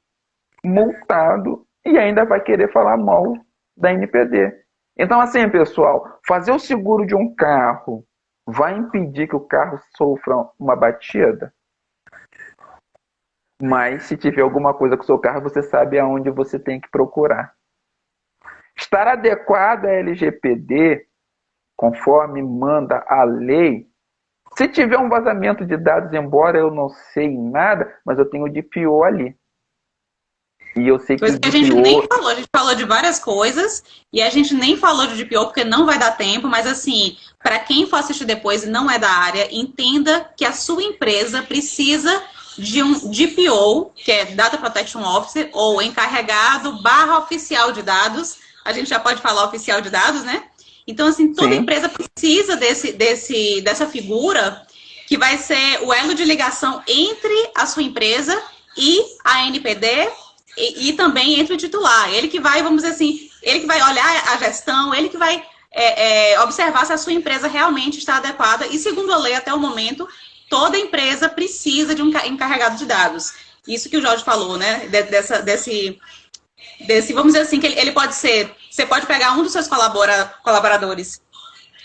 multado e ainda vai querer falar mal da NPD. Então, assim, pessoal, fazer o seguro de um carro vai impedir que o carro sofra uma batida? Mas se tiver alguma coisa com o seu carro, você sabe aonde você tem que procurar. Estar adequado à LGPD, conforme manda a lei, se tiver um vazamento de dados, embora eu não sei nada, mas eu tenho o DPO ali. E eu sei que coisa que a gente nem falou, a gente falou de várias coisas e a gente nem falou de DPO porque não vai dar tempo, mas assim, para quem for assistir depois e não é da área, entenda que a sua empresa precisa de um DPO, que é Data Protection Officer, ou encarregado/oficial de dados. A gente já pode falar oficial de dados, né? Então, assim, toda empresa precisa dessa figura que vai ser o elo de ligação entre a sua empresa e a NPD e também entre o titular. Ele que vai, vamos dizer assim, ele que vai olhar a gestão, ele que vai observar se a sua empresa realmente está adequada. E segundo a lei, até o momento, toda empresa precisa de um encarregado de dados. Isso que o Jorge falou, né? Desse vamos dizer assim, que ele pode ser... Você pode pegar um dos seus colaboradores.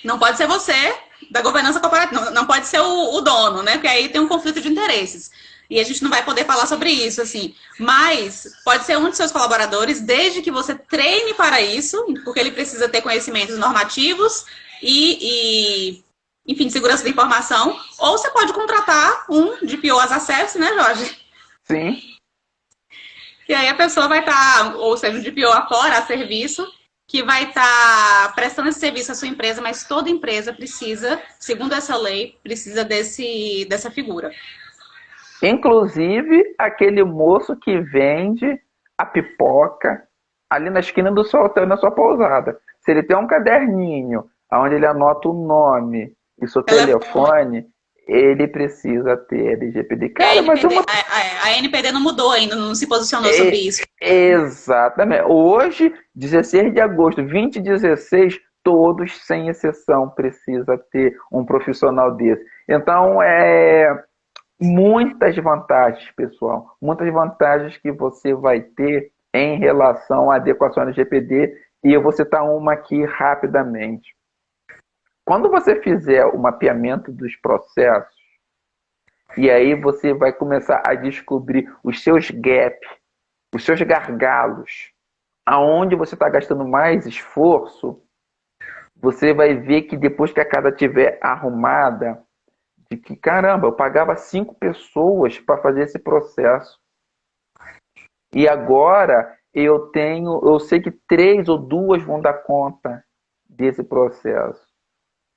Não pode ser você, da governança corporativa. Não pode ser o dono, né? Porque aí tem um conflito de interesses. E a gente não vai poder falar sobre isso, assim. Mas pode ser um de seus colaboradores, desde que você treine para isso, porque ele precisa ter conhecimentos normativos enfim, de segurança da informação. Ou você pode contratar um DPO as a service, né, Jorge? Sim. E aí a pessoa vai estar, ou seja, um DPO afora, a serviço, que vai estar prestando esse serviço à sua empresa, mas toda empresa precisa, segundo essa lei, precisa dessa figura. Inclusive, aquele moço que vende a pipoca ali na esquina do seu hotel, na sua pousada. Se ele tem um caderninho onde ele anota o nome e seu telefone, ele precisa ter LGPD. Cara, a NPD não mudou ainda, não se posicionou sobre isso. Exatamente. Hoje, 16 de agosto, 2016, todos, sem exceção, precisa ter um profissional desse. Então, muitas vantagens, pessoal. Muitas vantagens que você vai ter em relação à adequação ao LGPD. E eu vou citar uma aqui rapidamente. Quando você fizer o mapeamento dos processos, E aí você vai começar a descobrir os seus gaps, os seus gargalos, aonde você está gastando mais esforço. Você vai ver que depois que a casa estiver arrumada, de que, caramba, eu pagava 5 pessoas para fazer esse processo. E agora eu sei que 3 ou 2 vão dar conta desse processo.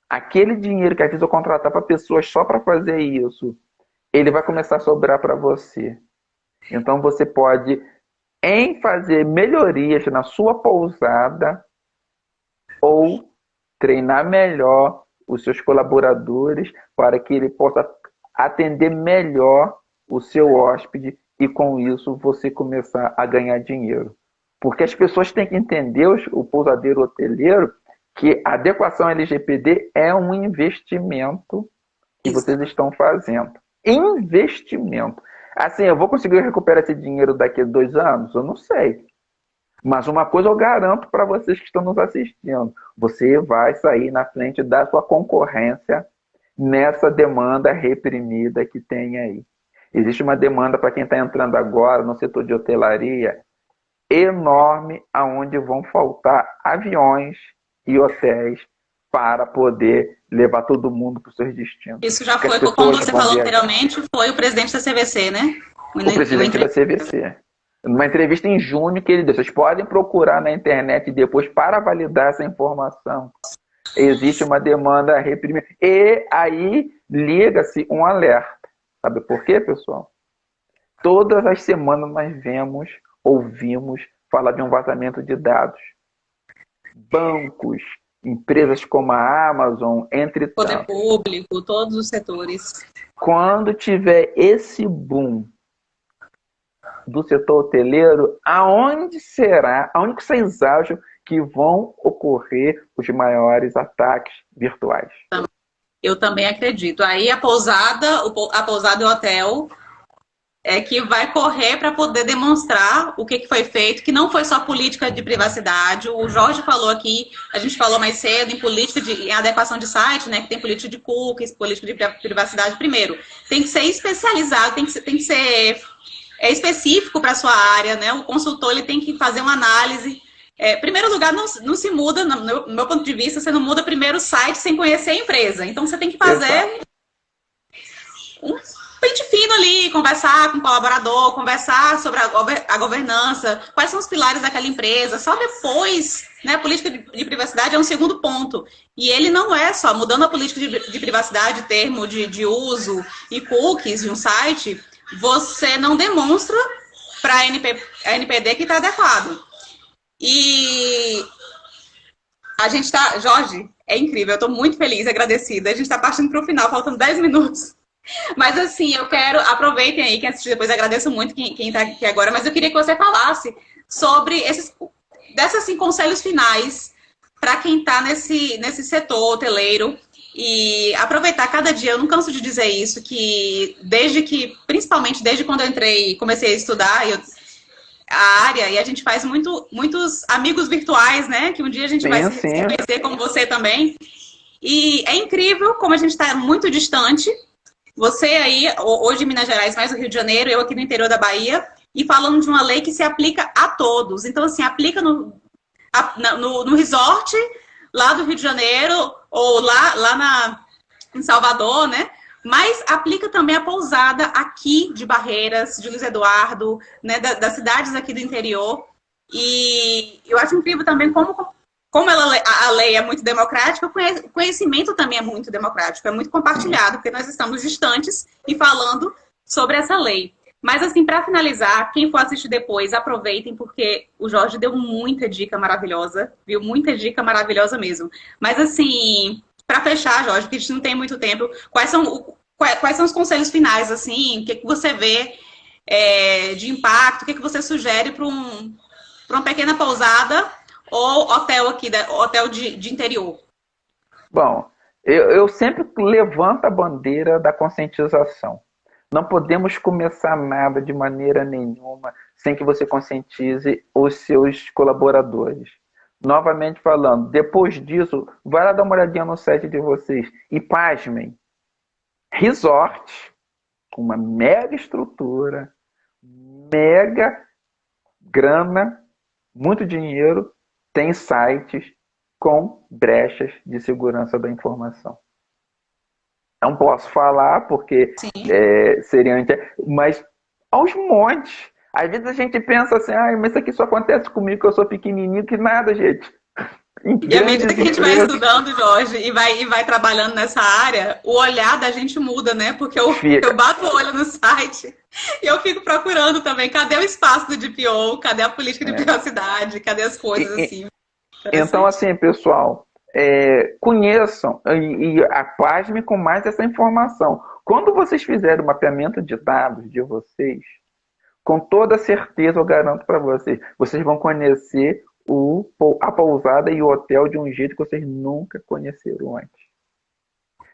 Aquele dinheiro que às vezes eu contratava pessoas só para fazer isso, ele vai começar a sobrar para você. Então você pode, em fazer melhorias na sua pousada, ou treinar melhor os seus colaboradores para que ele possa atender melhor o seu hóspede e com isso você começar a ganhar dinheiro. Porque as pessoas têm que entender, o pousadeiro hoteleiro, que a adequação LGPD é um investimento que vocês estão fazendo. Investimento. Assim, eu vou conseguir recuperar esse dinheiro daqui a 2 anos? Eu não sei. Mas uma coisa eu garanto para vocês que estão nos assistindo: você vai sair na frente da sua concorrência nessa demanda reprimida que tem aí. Existe uma demanda para quem está entrando agora no setor de hotelaria enorme, aonde vão faltar aviões e hotéis para poder levar todo mundo para os seus destinos. Isso já foi, como você falou anteriormente, foi o presidente da CVC, né? O presidente da CVC. Numa entrevista em junho que ele deu, vocês podem procurar na internet depois para validar essa informação. Existe uma demanda reprimida. E aí liga-se um alerta. Sabe por quê, pessoal? Todas as semanas nós ouvimos falar de um vazamento de dados. Bancos, empresas como a Amazon, entre poder público, todos os setores. Quando tiver esse boom do setor hoteleiro, aonde que vocês acham que vão ocorrer os maiores ataques virtuais? Eu também acredito. Aí a pousada e o hotel é que vai correr para poder demonstrar o que foi feito, que não foi só política de privacidade. O Jorge falou aqui, a gente falou mais cedo em política em adequação de site, né? Que tem política de cookies, política de privacidade. Primeiro, tem que ser especializado, tem que ser específico para a sua área, né? O consultor ele tem que fazer uma análise. Primeiro lugar, não se muda, no meu ponto de vista, você não muda primeiro o site sem conhecer a empresa. Então, você tem que fazer um pente fino ali, conversar com o colaborador, conversar sobre a governança, quais são os pilares daquela empresa. Só depois, né, a política de privacidade é um segundo ponto. E ele não é só mudando a política de privacidade, termo de uso e cookies de um site, você não demonstra para a NPD que está adequado. E a gente está... Jorge, é incrível, eu estou muito feliz, agradecida. A gente está partindo para o final, faltando 10 minutos. Mas assim, eu quero... Aproveitem aí, quem assistiu depois, agradeço muito quem está aqui agora, mas eu queria que você falasse sobre desses assim, conselhos finais para quem está nesse setor hoteleiro. E aproveitar cada dia, eu não canso de dizer isso, que principalmente desde quando eu entrei, comecei a estudar a área, e a gente faz muitos amigos virtuais, né? Que um dia a gente vai se conhecer, como você também. E é incrível como a gente está muito distante. Você aí, hoje em Minas Gerais, mais o Rio de Janeiro, eu aqui no interior da Bahia, e falando de uma lei que se aplica a todos. Então, assim, aplica no resort lá do Rio de Janeiro, ou lá em Salvador, né? Mas aplica também a pousada aqui de Barreiras, de Luiz Eduardo, né? Das cidades aqui do interior. E eu acho incrível também como a lei é muito democrática, o conhecimento também é muito democrático, é muito compartilhado, porque nós estamos distantes e falando sobre essa lei. Mas, assim, para finalizar, quem for assistir depois, aproveitem, porque o Jorge deu muita dica maravilhosa, viu? Muita dica maravilhosa mesmo. Mas, assim, para fechar, Jorge, porque a gente não tem muito tempo, quais são os conselhos finais, assim? O que você vê de impacto? O que você sugere para uma pequena pousada ou hotel aqui, hotel de interior? Bom, eu sempre levanto a bandeira da conscientização. Não podemos começar nada de maneira nenhuma sem que você conscientize os seus colaboradores. Novamente falando, depois disso, vai lá dar uma olhadinha no site de vocês e pasmem. Resort com uma mega estrutura, mega grana, muito dinheiro, tem sites com brechas de segurança da informação. Não posso falar porque seria mas aos montes. Às vezes a gente pensa assim, mas isso aqui só acontece comigo, que eu sou pequenininho, que nada, gente. E à medida que a gente vai estudando, Jorge, e vai trabalhando nessa área, o olhar da gente muda, né? Porque eu bato o olho no site e eu fico procurando também, cadê o espaço do DPO, cadê a política de privacidade, cadê as coisas assim. Então, assim, pessoal, conheçam e pasmem com mais essa informação. Quando vocês fizerem o mapeamento de dados de vocês, com toda certeza eu garanto para vocês, vocês vão conhecer a pousada e o hotel de um jeito que vocês nunca conheceram antes.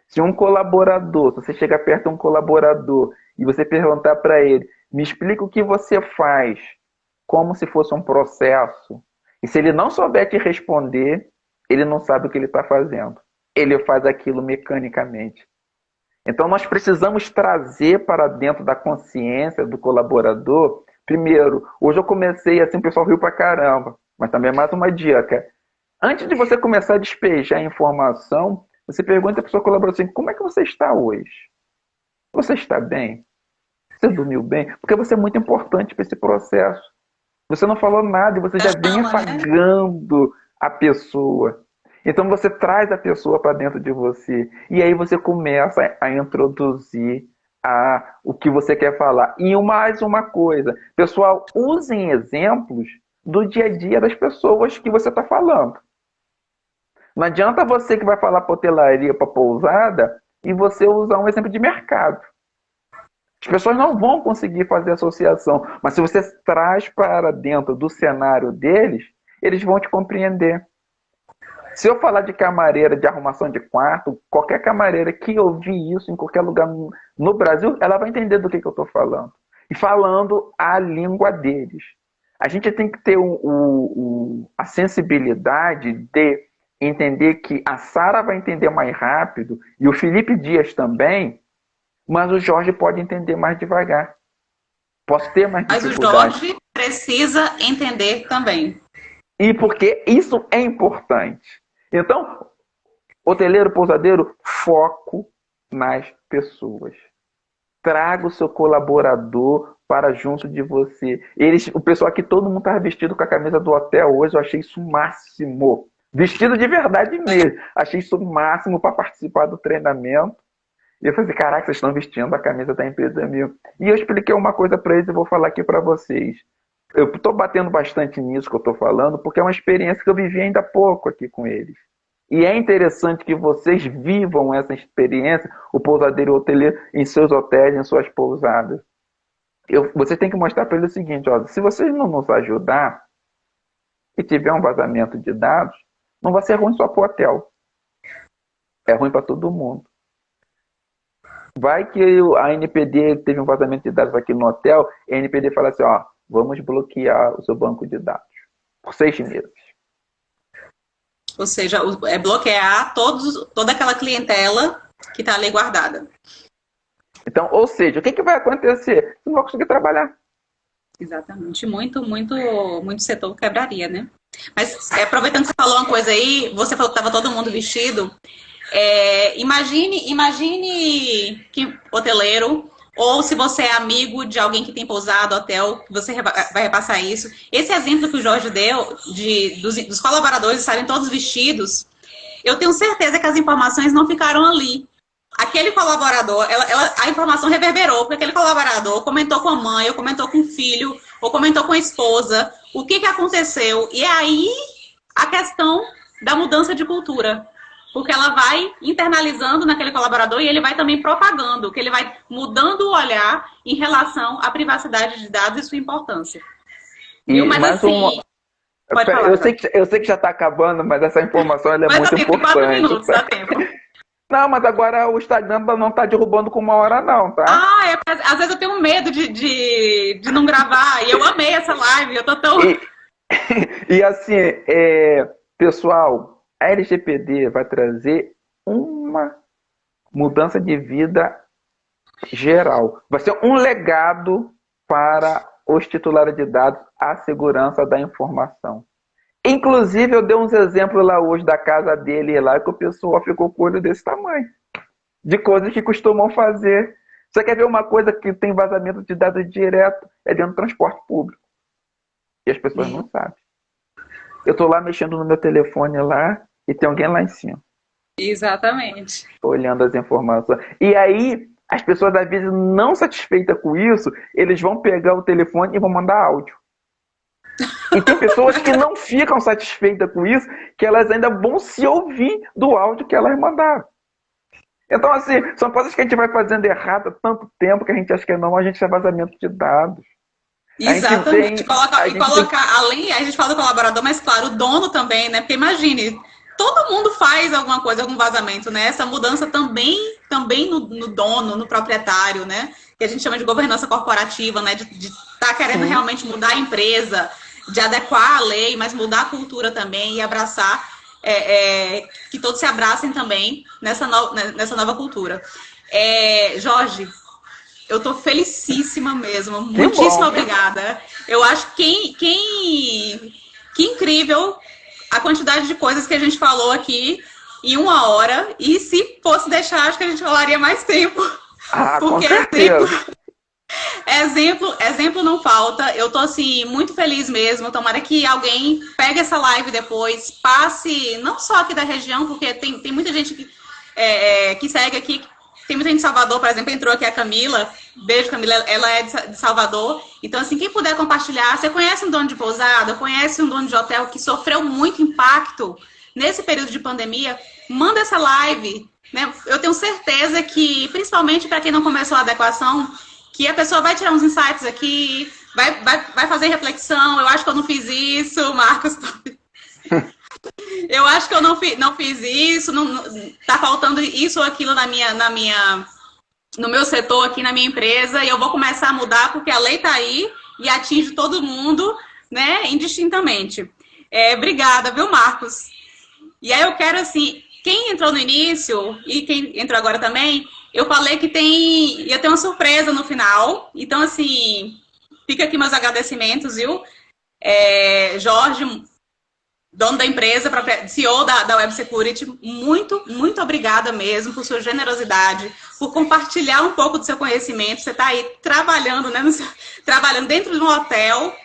Se um colaborador, se você chegar perto de um colaborador e você perguntar para ele, me explica o que você faz, como se fosse um processo, e se ele não souber te responder, ele não sabe o que ele está fazendo. Ele faz aquilo mecanicamente. Então nós precisamos trazer para dentro da consciência do colaborador. Primeiro, hoje eu comecei assim, o pessoal riu pra caramba, mas também é mais uma dica. Antes de você começar a despejar informação, você pergunta para o seu colaborador assim, como é que você está hoje? Você está bem? Você dormiu bem? Porque você é muito importante para esse processo. Você não falou nada e você já vem afagando a pessoa. Então você traz a pessoa para dentro de você. E aí você começa a introduzir o que você quer falar. E mais uma coisa. Pessoal, usem exemplos do dia a dia das pessoas que você está falando. Não adianta você que vai falar para hotelaria, para pousada, e você usar um exemplo de mercado. As pessoas não vão conseguir fazer associação. Mas se você traz para dentro do cenário deles, eles vão te compreender. Se eu falar de camareira, de arrumação de quarto, qualquer camareira que ouvir isso em qualquer lugar no Brasil, ela vai entender do que eu estou falando. E falando a língua deles. A gente tem que ter a sensibilidade de entender que a Sara vai entender mais rápido, e o Felipe Dias também, mas o Jorge pode entender mais devagar. Posso ter mais dificuldade. Mas o Jorge precisa entender também. E porque isso é importante. Então, hoteleiro, pousadeiro, foco nas pessoas. Traga o seu colaborador para junto de você. O pessoal aqui, todo mundo estava vestido com a camisa do hotel hoje, eu achei isso o máximo. Vestido de verdade mesmo. Achei isso o máximo para participar do treinamento. E eu falei, caraca, vocês estão vestindo a camisa da empresa minha. E eu expliquei uma coisa para eles e vou falar aqui para vocês. Eu estou batendo bastante nisso que eu estou falando, porque é uma experiência que eu vivi ainda há pouco aqui com eles. E é interessante que vocês vivam essa experiência, o pousadeiro e o hoteleiro, em seus hotéis, em suas pousadas. Você tem que mostrar para eles o seguinte, ó, se vocês não nos ajudar e tiver um vazamento de dados, não vai ser ruim só para o hotel. É ruim para todo mundo. Vai que a NPD teve um vazamento de dados aqui no hotel, e a NPD fala assim, ó, vamos bloquear o seu banco de dados por 6 meses. Ou seja, é bloquear toda aquela clientela que está ali guardada. Então, ou seja, o que vai acontecer? Você não vai conseguir trabalhar. Exatamente. Muito setor quebraria, né? Mas aproveitando que você falou uma coisa aí, você falou que estava todo mundo vestido. Imagine que hoteleiro, ou se você é amigo de alguém que tem pousado, hotel, você vai repassar isso. Esse exemplo que o Jorge deu, dos colaboradores estarem todos vestidos, eu tenho certeza que as informações não ficaram ali. Aquele colaborador, a informação reverberou, porque aquele colaborador comentou com a mãe, ou comentou com o filho, ou comentou com a esposa, o que aconteceu. E aí, a questão da mudança de cultura. Porque ela vai internalizando naquele colaborador e ele vai também propagando, que ele vai mudando o olhar em relação à privacidade de dados e sua importância. Mas assim... Pode falar, eu sei que já está acabando, mas essa informação ela é muito importante. 4 minutos, dá tempo. Não, mas agora o Instagram não está derrubando com 1 hora não, tá? Às vezes eu tenho medo de não gravar, e eu amei essa live, eu tô tão... E assim, pessoal, a LGPD vai trazer uma mudança de vida geral. Vai ser um legado para os titulares de dados, a segurança da informação. Inclusive, eu dei uns exemplos lá hoje da casa dele lá, que o pessoal ficou com o olho desse tamanho. De coisas que costumam fazer. Você quer ver uma coisa que tem vazamento de dados direto? É dentro do transporte público. E as pessoas não sabem. Eu estou lá mexendo no meu telefone lá e tem alguém lá em cima. Exatamente. Olhando as informações. E aí, as pessoas, às vezes, não satisfeitas com isso, eles vão pegar o telefone e vão mandar áudio. E tem pessoas que não ficam satisfeitas com isso, que elas ainda vão se ouvir do áudio que elas mandaram. Então, assim, são coisas que a gente vai fazendo errado há tanto tempo que a gente acha que não, a gente é vazamento de dados. Exatamente. Colocar, além, a gente fala do colaborador, mas claro, o dono também, né? Porque imagine, todo mundo faz alguma coisa, algum vazamento, né? Essa mudança também no dono, no proprietário, né? Que a gente chama de governança corporativa, né? De estar querendo realmente mudar a empresa, de adequar a lei, mas mudar a cultura também e abraçar, que todos se abracem também nessa nova cultura. Jorge, eu tô felicíssima mesmo, muitíssimo obrigada. Eu acho que incrível a quantidade de coisas que a gente falou aqui em 1 hora, e se fosse deixar, acho que a gente falaria mais tempo. Porque com certeza. Exemplo não falta. Eu tô assim muito feliz mesmo. Tomara que alguém pegue essa live depois, passe não só aqui da região, porque tem muita gente que segue aqui. Tem muita gente de Salvador, por exemplo, entrou aqui a Camila. Beijo, Camila, ela é de Salvador. Então, assim, quem puder compartilhar, você conhece um dono de pousada, conhece um dono de hotel que sofreu muito impacto nesse período de pandemia, manda essa live, né? Eu tenho certeza que, principalmente para quem não começou a adequação, que a pessoa vai tirar uns insights aqui, vai fazer reflexão. Eu acho que eu não fiz isso, Marcos. Eu acho que eu não fiz isso, tá faltando isso ou aquilo no meu setor aqui, na minha empresa, e eu vou começar a mudar porque a lei tá aí e atinge todo mundo, né, indistintamente. Obrigada, viu, Marcos? E aí eu quero, assim, quem entrou no início e quem entrou agora também, eu falei que ia ter uma surpresa no final. Então, assim, fica aqui meus agradecimentos, viu? Jorge, dono da empresa, CEO da Web Security, muito, muito obrigada mesmo por sua generosidade, por compartilhar um pouco do seu conhecimento. Você está aí trabalhando, né, trabalhando dentro de um hotel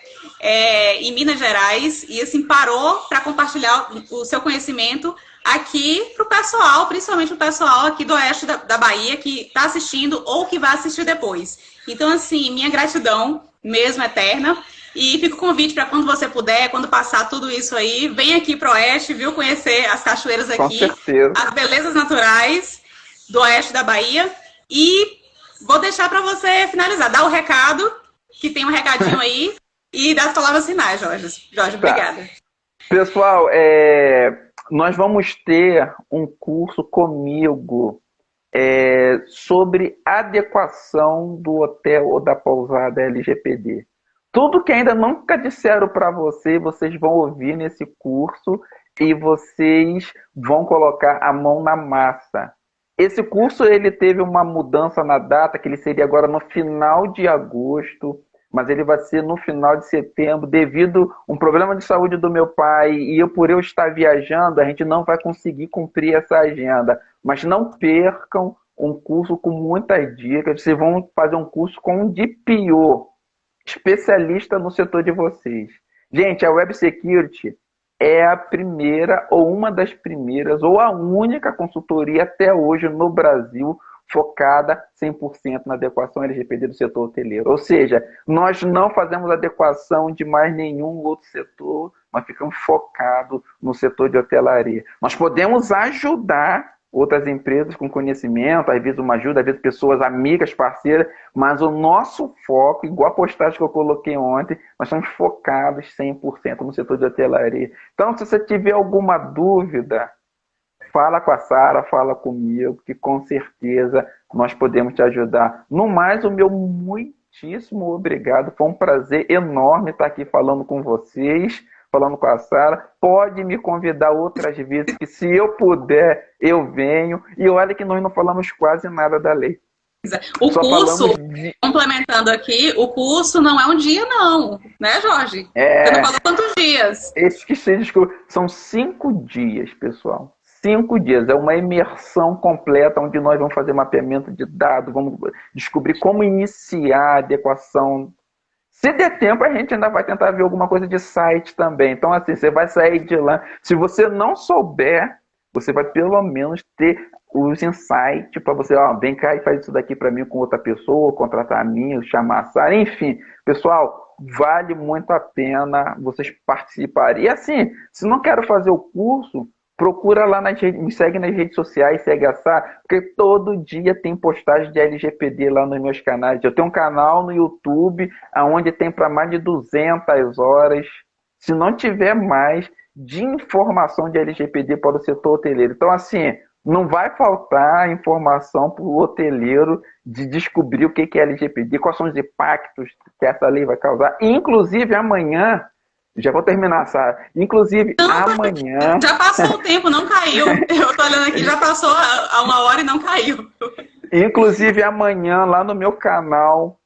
em Minas Gerais e assim parou para compartilhar o seu conhecimento aqui para o pessoal, principalmente o pessoal aqui do oeste da Bahia que está assistindo ou que vai assistir depois. Então, assim, minha gratidão mesmo eterna. E fica o convite para quando você puder, quando passar tudo isso aí, vem aqui para o Oeste, viu? Conhecer as cachoeiras aqui, as belezas naturais do Oeste da Bahia. E vou deixar para você finalizar, dar o recado, que tem um recadinho aí, e dar as palavras finais, Jorge. Jorge, obrigada. Pessoal, nós vamos ter um curso comigo sobre adequação do hotel ou da pousada LGPD. Tudo que ainda nunca disseram para vocês vão ouvir nesse curso e vocês vão colocar a mão na massa. Esse curso ele teve uma mudança na data, que ele seria agora no final de agosto, mas ele vai ser no final de setembro, devido a um problema de saúde do meu pai, e por eu estar viajando, a gente não vai conseguir cumprir essa agenda. Mas não percam um curso com muitas dicas, vocês vão fazer um curso com um DPO, especialista no setor de vocês. Gente, a Web Security é a primeira, ou uma das primeiras, ou a única consultoria até hoje no Brasil focada 100% na adequação LGPD do setor hoteleiro. Ou seja, nós não fazemos adequação de mais nenhum outro setor, nós ficamos focados no setor de hotelaria. Nós podemos ajudar outras empresas com conhecimento, às vezes uma ajuda, às vezes pessoas amigas, parceiras, mas o nosso foco, igual a postagem que eu coloquei ontem, nós estamos focados 100% no setor de hotelaria. Então, se você tiver alguma dúvida, fala com a Sara, fala comigo, que com certeza nós podemos te ajudar. No mais, o meu muitíssimo obrigado, foi um prazer enorme estar aqui falando com vocês, falando com a Sara. Pode me convidar outras vezes, que se eu puder, eu venho. E olha que nós não falamos quase nada da lei. O Só curso, falamos de... complementando aqui, o curso não é um dia, não, né, Jorge? Você não É, falou quantos dias? esqueci de descobrir. São 5 dias, pessoal. 5 dias. É uma imersão completa, onde nós vamos fazer mapeamento de dados, vamos descobrir como iniciar a adequação. Se der tempo, a gente ainda vai tentar ver alguma coisa de site também. Então, assim, você vai sair de lá. Se você não souber, você vai pelo menos ter os insights para você, ó, vem cá e faz isso daqui para mim com outra pessoa, contratar a mim, chamar a Sara, enfim. Pessoal, vale muito a pena vocês participarem. E assim, se não quero fazer o curso, procura lá nas redes, me segue nas redes sociais, segue a Sara, porque todo dia tem postagem de LGPD lá nos meus canais. Eu tenho um canal no YouTube, onde tem para mais de 200 horas, se não tiver mais, de informação de LGPD para o setor hoteleiro. Então, assim, não vai faltar informação para o hoteleiro de descobrir o que é LGPD, quais são os impactos que essa lei vai causar. Inclusive, amanhã, já vou terminar, Sara. Inclusive, amanhã... Já passou o tempo, não caiu. Eu tô olhando aqui, já passou a 1 hora e não caiu. Inclusive, amanhã, lá no meu canal,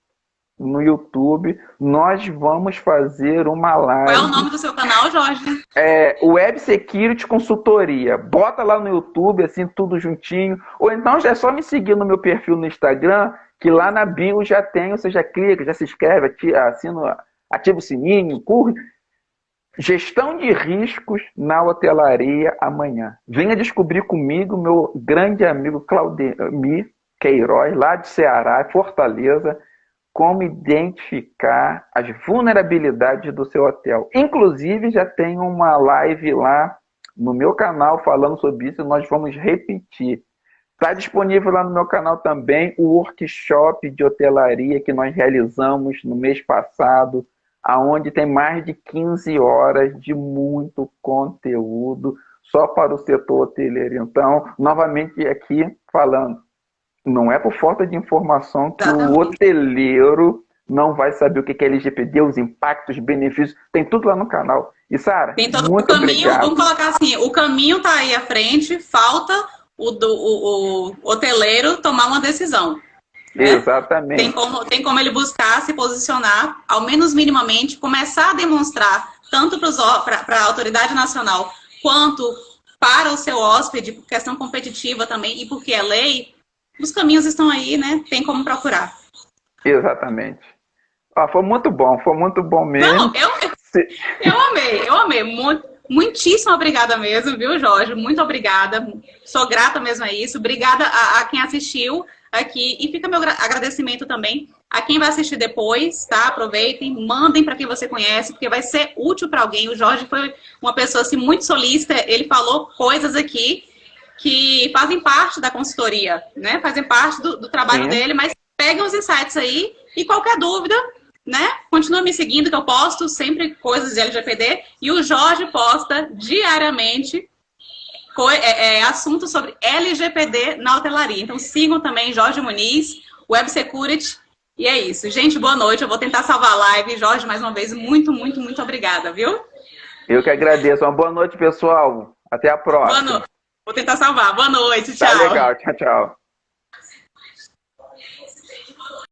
no YouTube, nós vamos fazer uma live. Qual é o nome do seu canal, Jorge? Web Security Consultoria. Bota lá no YouTube, assim, tudo juntinho. Ou então é só me seguir no meu perfil no Instagram, que lá na bio já tem, você já clica, já se inscreve, assina, ativa o sininho, curte. Gestão de riscos na hotelaria amanhã. Venha descobrir comigo, meu grande amigo Claudemir Queiroz, lá de Ceará, Fortaleza, como identificar as vulnerabilidades do seu hotel. Inclusive, já tem uma live lá no meu canal falando sobre isso, e nós vamos repetir. Está disponível lá no meu canal também o workshop de hotelaria que nós realizamos no mês passado, aonde tem mais de 15 horas de muito conteúdo só para o setor hoteleiro. Então, novamente aqui falando, não é por falta de informação que o hoteleiro não vai saber o que é LGPD, os impactos, os benefícios, tem tudo lá no canal. E Sara, tem todo muito o caminho, obrigado. vamos colocar assim, o caminho está aí à frente, falta o hoteleiro tomar uma decisão. Né? Exatamente. Tem como ele buscar se posicionar, ao menos minimamente, começar a demonstrar, tanto para a autoridade nacional, quanto para o seu hóspede, por questão competitiva também, e porque é lei, os caminhos estão aí, né? Tem como procurar. Exatamente. Foi muito bom mesmo. Não, eu amei. Muitíssimo obrigada mesmo, viu, Jorge? Muito obrigada. Sou grata mesmo a isso. Obrigada a quem assistiu aqui. E fica meu agradecimento também a quem vai assistir depois, tá? Aproveitem, mandem para quem você conhece, porque vai ser útil para alguém. O Jorge foi uma pessoa assim, muito solícita. Ele falou coisas aqui que fazem parte da consultoria, né? Fazem parte do trabalho dele, mas peguem os insights aí e qualquer dúvida, né? Continua me seguindo, que eu posto sempre coisas de LGPD e o Jorge posta diariamente assuntos sobre LGPD na hotelaria. Então sigam também Jorge Muniz, Web Security. E é isso. Gente, boa noite. Eu vou tentar salvar a live. Jorge, mais uma vez, muito, muito, muito obrigada, viu? Eu que agradeço. Uma boa noite, pessoal. Até a próxima. Vou tentar salvar. Boa noite. Tchau. Tá legal. Tchau, tchau.